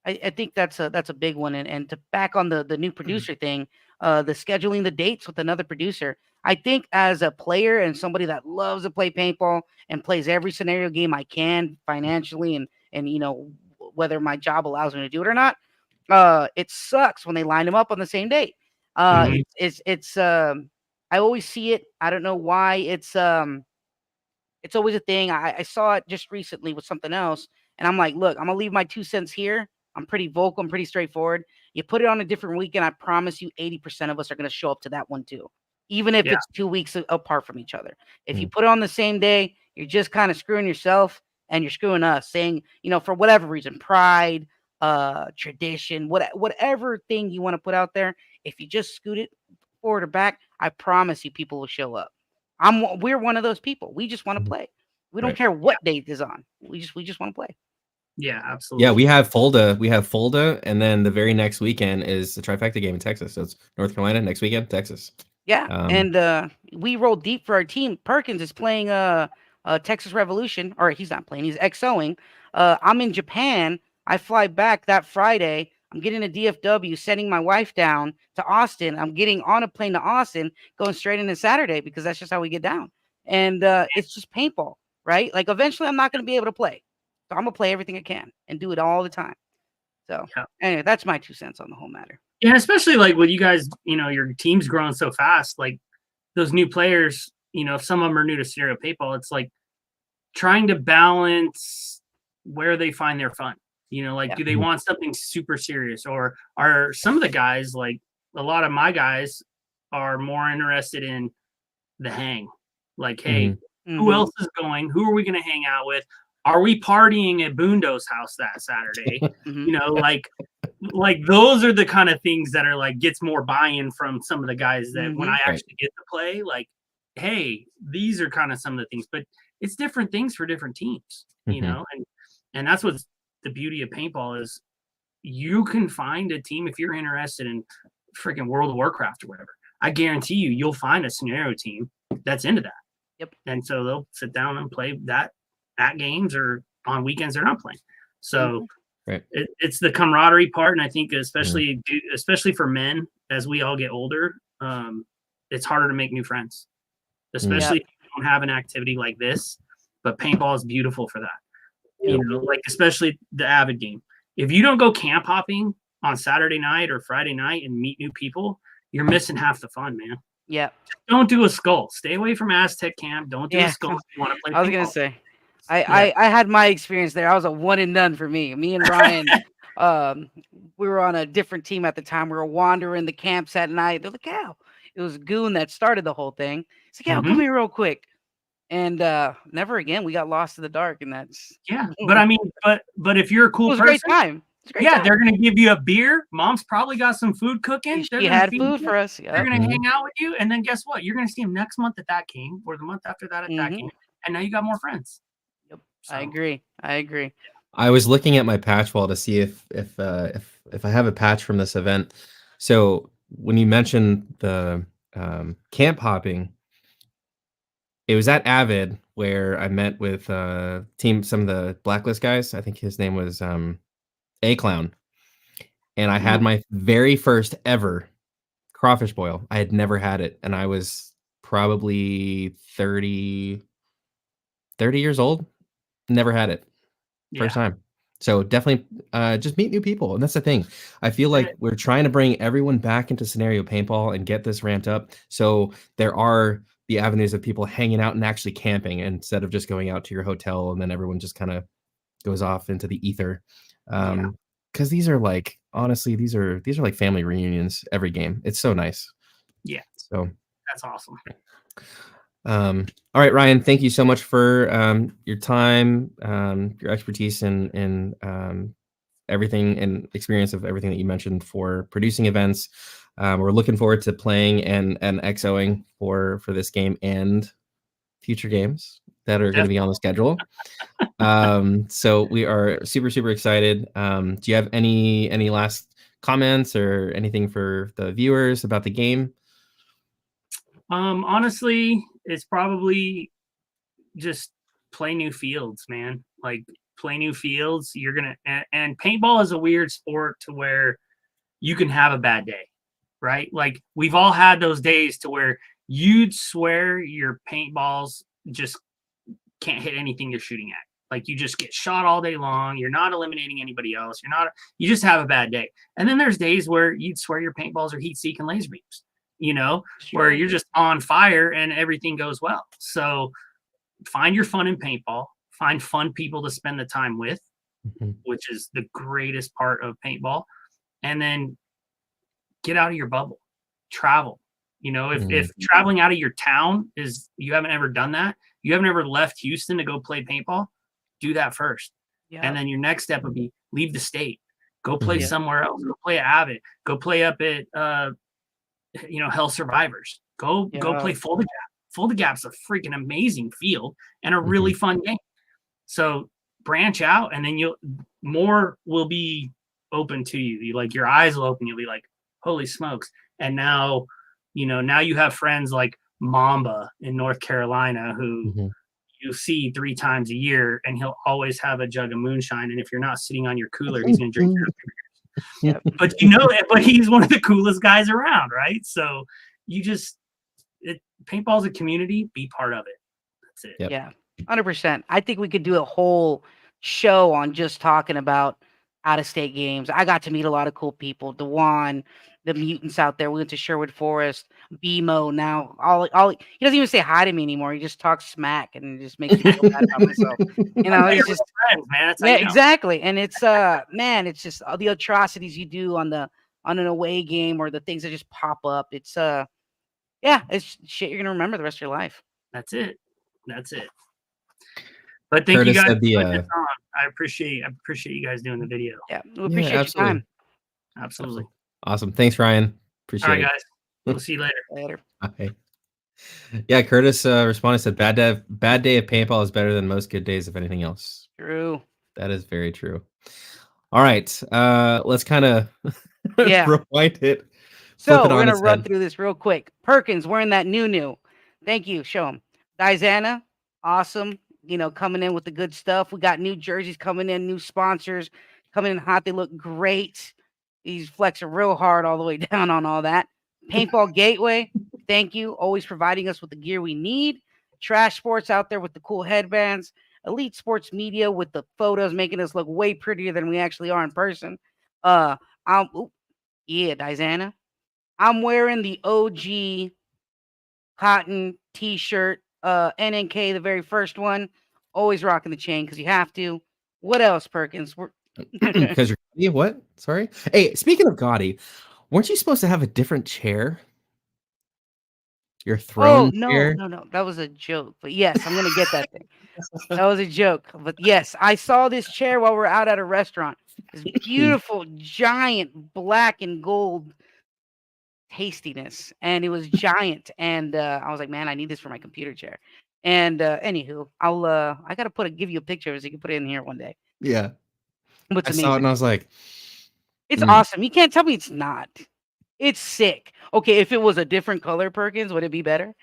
I think that's a big one. And to back on the new producer thing, the scheduling the dates with another producer. I think as a player and somebody that loves to play paintball and plays every scenario game I can financially, and whether my job allows me to do it or not, it sucks when they line them up on the same date. It's I always see it. I don't know why it's always a thing. I saw it just recently with something else, and I'm like, look, I'm gonna leave my 2 cents here. I'm pretty vocal, I'm pretty straightforward. You put it on a different weekend, I promise you 80% of us are gonna show up to that one too, even if it's 2 weeks apart from each other. If you put it on the same day, you're just kind of screwing yourself and you're screwing us, saying, for whatever reason, pride, tradition, whatever thing you want to put out there, if you just scoot it forward or back, I promise you people will show up. We're one of those people. We just want to play. We don't care what date is on. We just want to play. Yeah, absolutely. Yeah, we have Fulda, and then the very next weekend is the trifecta game in Texas. So it's North Carolina next weekend, Texas. Yeah, Um, and we roll deep for our team. Perkins is playing Texas Revolution, or he's not playing. He's XOing. I'm in Japan. I fly back that Friday. I'm getting a DFW, sending my wife down to Austin. I'm getting on a plane to Austin, going straight into Saturday because that's just how we get down. And it's just paintball, right? Like eventually, I'm not going to be able to play, so I'm gonna play everything I can and do it all the time. So Yeah. anyway, that's my 2 cents on the whole matter. Yeah, and especially like with you guys, your team's growing so fast. Like those new players, if some of them are new to scenario paintball, it's like trying to balance where they find their fun. Yeah. Do they want something super serious, or are some of the guys, like a lot of my guys, are more interested in the hang? Like, hey, who else is going? Who are we going to hang out with? Are we partying at Boondo's house that Saturday? Like those are the kind of things that are like gets more buy-in from some of the guys that when I actually get to play, like, hey, these are kind of some of the things, but it's different things for different teams, and that's what's the beauty of paintball is you can find a team if you're interested in freaking World of Warcraft or whatever. I guarantee you'll find a scenario team that's into that. Yep. And so they'll sit down and play that at games, or on weekends they're not playing. So Right. it's the camaraderie part, and I think especially for men as we all get older, it's harder to make new friends, especially if you don't have an activity like this. But paintball is beautiful for that. Like especially the Avid game. If you don't go camp hopping on Saturday night or Friday night and meet new people, you're missing half the fun, man. Yeah. Don't do a skull. Stay away from Aztec camp. Don't do a skull if you want to play paintball. I was gonna say, I had my experience there. I was a one and done for me. Me and Ryan, we were on a different team at the time. We were wandering the camps at night. They're like, "Al," it was Goon that started the whole thing. It's like, "Al, come here real quick." And never again. We got lost in the dark, and that's But I mean, but if you're a cool it was person, a great time. They're gonna give you a beer. Mom's probably got some food cooking. She had food for us. Yeah. They're gonna hang out with you, and then guess what? You're gonna see them next month at that game, or the month after that at that game, and now you got more friends. Yep, so. I agree. I was looking at my patch wall to see if I have a patch from this event. So when you mentioned the camp hopping, it was at Avid where I met with some of the Blacklist guys. I think his name was A Clown, and I had my very first ever crawfish boil. I had never had it, and I was probably 30 years old. Never had it. First time. So definitely just meet new people. And that's the thing. I feel like we're trying to bring everyone back into scenario paintball and get this ramped up. So there are the avenues of people hanging out and actually camping instead of just going out to your hotel and then everyone just kind of goes off into the ether. Because these are like, honestly, these are like family reunions every game. It's so nice. Yeah. So that's awesome. All right, Ryan, thank you so much for your time, your expertise in everything and experience of everything that you mentioned for producing events. We're looking forward to playing and XOing for this game and future games that are going to be on the schedule. So we are super, super excited. Do you have any last comments or anything for the viewers about the game? Honestly, it's probably just play new fields, man. Like play new fields. You're gonna and paintball is a weird sport to where you can have a bad day, right? Like we've all had those days to where you'd swear your paintballs just can't hit anything you're shooting at. Like you just get shot all day long. You're not eliminating anybody else. You just have a bad day. And then there's days where you'd swear your paintballs are heat seeking laser beams. Where you're just on fire and everything goes well. So find your fun in paintball, find fun people to spend the time with, which is the greatest part of paintball. And then get out of your bubble, travel. If traveling out of your town you haven't ever done that, you haven't ever left Houston to go play paintball, do that first. Yeah. And then your next step would be leave the state, go play somewhere else, go play at Avid, go play up at, Hell Survivors. Go play Fulda Gap. Fulda Gap's a freaking amazing field and a really fun game. So branch out, and then more will be open to you. Your eyes will open. You'll be like, holy smokes. And now, now you have friends like Mamba in North Carolina who you see 3 times a year, and he'll always have a jug of moonshine. And if you're not sitting on your cooler, he's going to drink your beers. But but he's one of the coolest guys around, right? So paintball's a community. Be part of it. That's it. Yep. Yeah, 100%. I think we could do a whole show on just talking about out-of-state games. I got to meet a lot of cool people. Dewan, the mutants out there. We went to Sherwood Forest. BMO now. He doesn't even say hi to me anymore. He just talks smack and it just makes me feel bad about myself. He's just friends, man. That's how yeah, exactly. And it's man, it's just all the atrocities you do on an away game or the things that just pop up. It's it's shit you're gonna remember the rest of your life. That's it. But thank Curtis you guys said for putting this on. I appreciate you guys doing the video. Yeah, we appreciate your time. Absolutely. Awesome. Thanks, Ryan. Appreciate All right, it. guys. We'll see you later. Later. Okay. Yeah, Curtis responded, said bad day of paintball is better than most good days of anything else. True. That is very true. All right. Let's kind of rewind it. So we're going to run through this real quick. Perkins wearing that new. Thank you. Show him. Diana, awesome. Coming in with the good stuff. We got new jerseys coming in, new sponsors coming in hot. They look great. He's flexing real hard all the way down on all that. Paintball Gateway, thank you. Always providing us with the gear we need. Trash Sports out there with the cool headbands. Elite Sports Media with the photos making us look way prettier than we actually are in person. Diana. I'm wearing the OG cotton t-shirt, NNK, the very first one. Always rocking the chain because you have to. What else, Perkins? Because you're what? Sorry. Hey, speaking of Gotti, weren't you supposed to have a different chair? Your throne chair? No. That was a joke. But yes, I'm gonna get that thing. That was a joke. But yes, I saw this chair while we're out at a restaurant. This beautiful, giant black and gold tastiness, and it was giant. And I was like, man, I need this for my computer chair. And anywho, I gotta give you a picture so you can put it in here one day. Yeah. What's I amazing? saw it and I was like, it's awesome. You can't tell me it's not. It's sick. Okay, if it was a different color, Perkins, would it be better?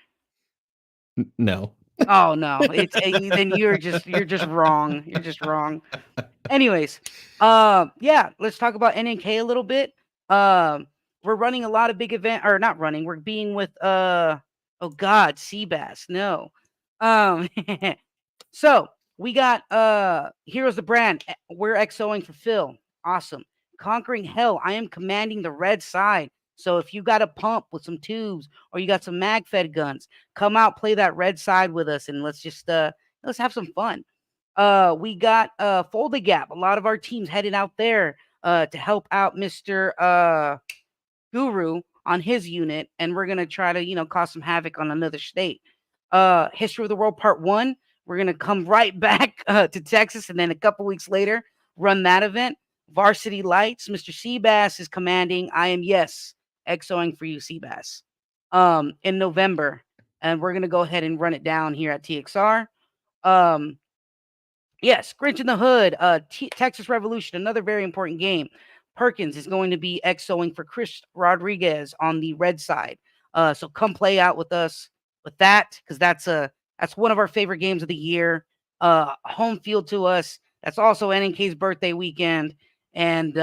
No. Oh no, it's then you're just wrong. You're just wrong. Anyways, let's talk about NNK a little bit. We're running a lot of big event, or not running. We're being with Seabass. No. So we got Heroes the brand. We're XOing for Phil. Awesome. Conquering Hell. I am commanding the red side. So if you got a pump with some tubes or you got some mag fed guns, come out, play that red side with us, and let's just let's have some fun. We got Fold the Gap. A lot of our teams headed out there to help out Mr. Guru on his unit, and we're gonna try to cause some havoc on another state. History of the World Part 1. We're gonna come right back to Texas, and then a couple weeks later run that event. Varsity Lights. Mr. Seabass is commanding. I am XOing for you, Seabass. In November, and we're gonna go ahead and run it down here at TXR. Grinch in the Hood, Texas Revolution, another very important game. Perkins is going to be XOing for Chris Rodriguez on the red side. So come play out with us with that, because that's one of our favorite games of the year. Home field to us. That's also NNK's birthday weekend. And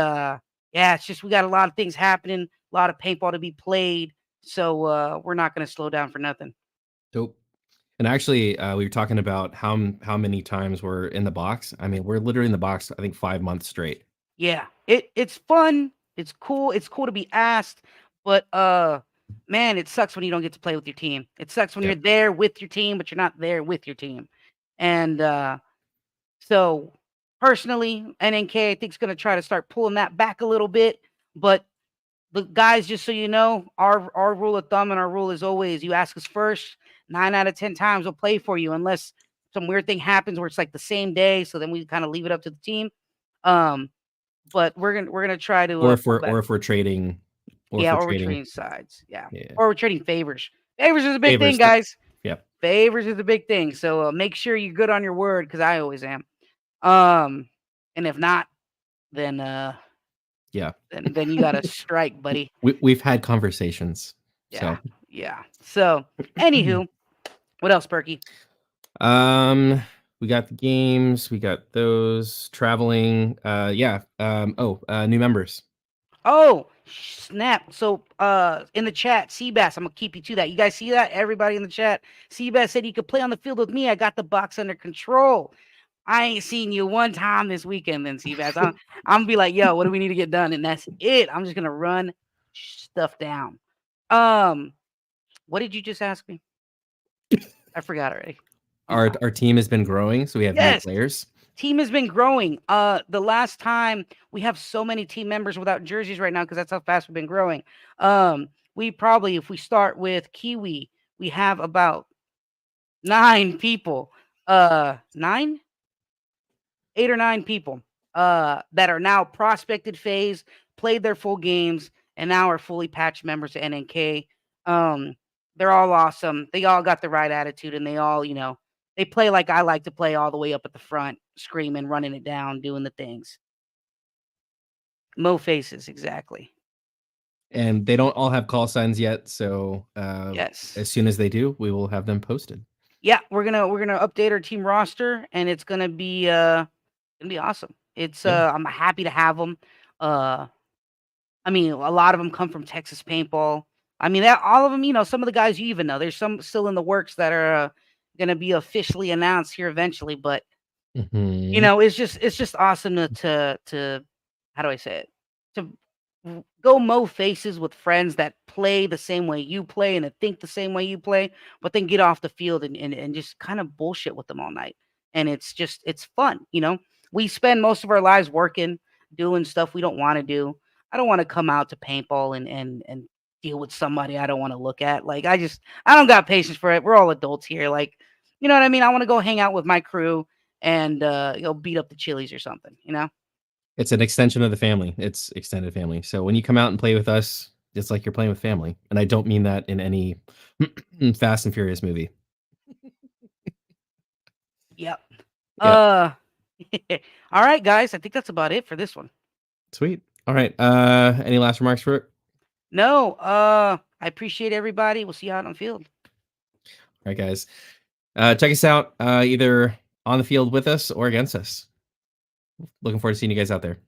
it's just we got a lot of things happening, a lot of paintball to be played. So we're not going to slow down for nothing. Dope. And actually, we were talking about how many times we're in the box. I mean, we're literally in the box, I think 5 months straight. Yeah, it's fun. It's cool. It's cool to be asked. But man, it sucks when you don't get to play with your team. It sucks when you're there with your team, but you're not there with your team. And so personally, NNK, I think, is going to try to start pulling that back a little bit. But the guys, just so you know, our rule of thumb and our rule is always you ask us first. 9 out of 10 times we'll play for you, unless some weird thing happens where it's like the same day. So then we kind of leave it up to the team. But we're gonna try to, or if we're trading, we're trading sides, or we're trading favors. Favors is a big thing, guys. Yep, favors is a big thing. So make sure you're good on your word, because I always am. And if not, then Yeah. then you got to strike, buddy. We've had conversations. Yeah. So Yeah. So, anywho, what else, Perky? we got the games, we got those traveling. New members. Oh, snap. So, in the chat, Seabass, I'm gonna keep you to that. You guys see that? Everybody in the chat. Seabass said you could play on the field with me. I got the box under control. I ain't seen you one time this weekend, then, Seabass. I'm gonna be like, yo, what do we need to get done? And that's it. I'm just gonna run stuff down. What did you just ask me? I forgot already. Our team has been growing, so we have new Yes. players. Team has been growing. The last time we have so many team members without jerseys right now because that's how fast we've been growing. We probably, if we start with Kiwi, we have about 9 people. 9? 8 or 9 people that are now prospected phase, played their full games, and now are fully patched members of NNK. They're all awesome. They all got the right attitude, and they all, they play like I like to play, all the way up at the front, screaming, running it down, doing the things. Mo faces, exactly. And they don't all have call signs yet, so Yes. as soon as they do, we will have them posted. Yeah, we're gonna update our team roster, and it's gonna be awesome. It's I'm happy to have them. I mean, a lot of them come from Texas paintball. I mean, all of them, some of the guys you even know. There's some still in the works that are gonna be officially announced here eventually. But it's just awesome to how do I say it? To go mow faces with friends that play the same way you play and that think the same way you play, but then get off the field and just kind of bullshit with them all night. And it's fun. We spend most of our lives working, doing stuff we don't want to do. I don't want to come out to paintball and deal with somebody I don't want to look at. Like, I don't got patience for it. We're all adults here. Like, you know what I mean? I want to go hang out with my crew and beat up the Chili's or something, It's an extension of the family. It's extended family. So when you come out and play with us, it's like you're playing with family. And I don't mean that in any Fast and Furious movie. Yep. All right, guys. I think that's about it for this one. Sweet. All right. Any last remarks for it? No. I appreciate everybody. We'll see you out on the field. All right, guys. Check us out either on the field with us or against us. Looking forward to seeing you guys out there.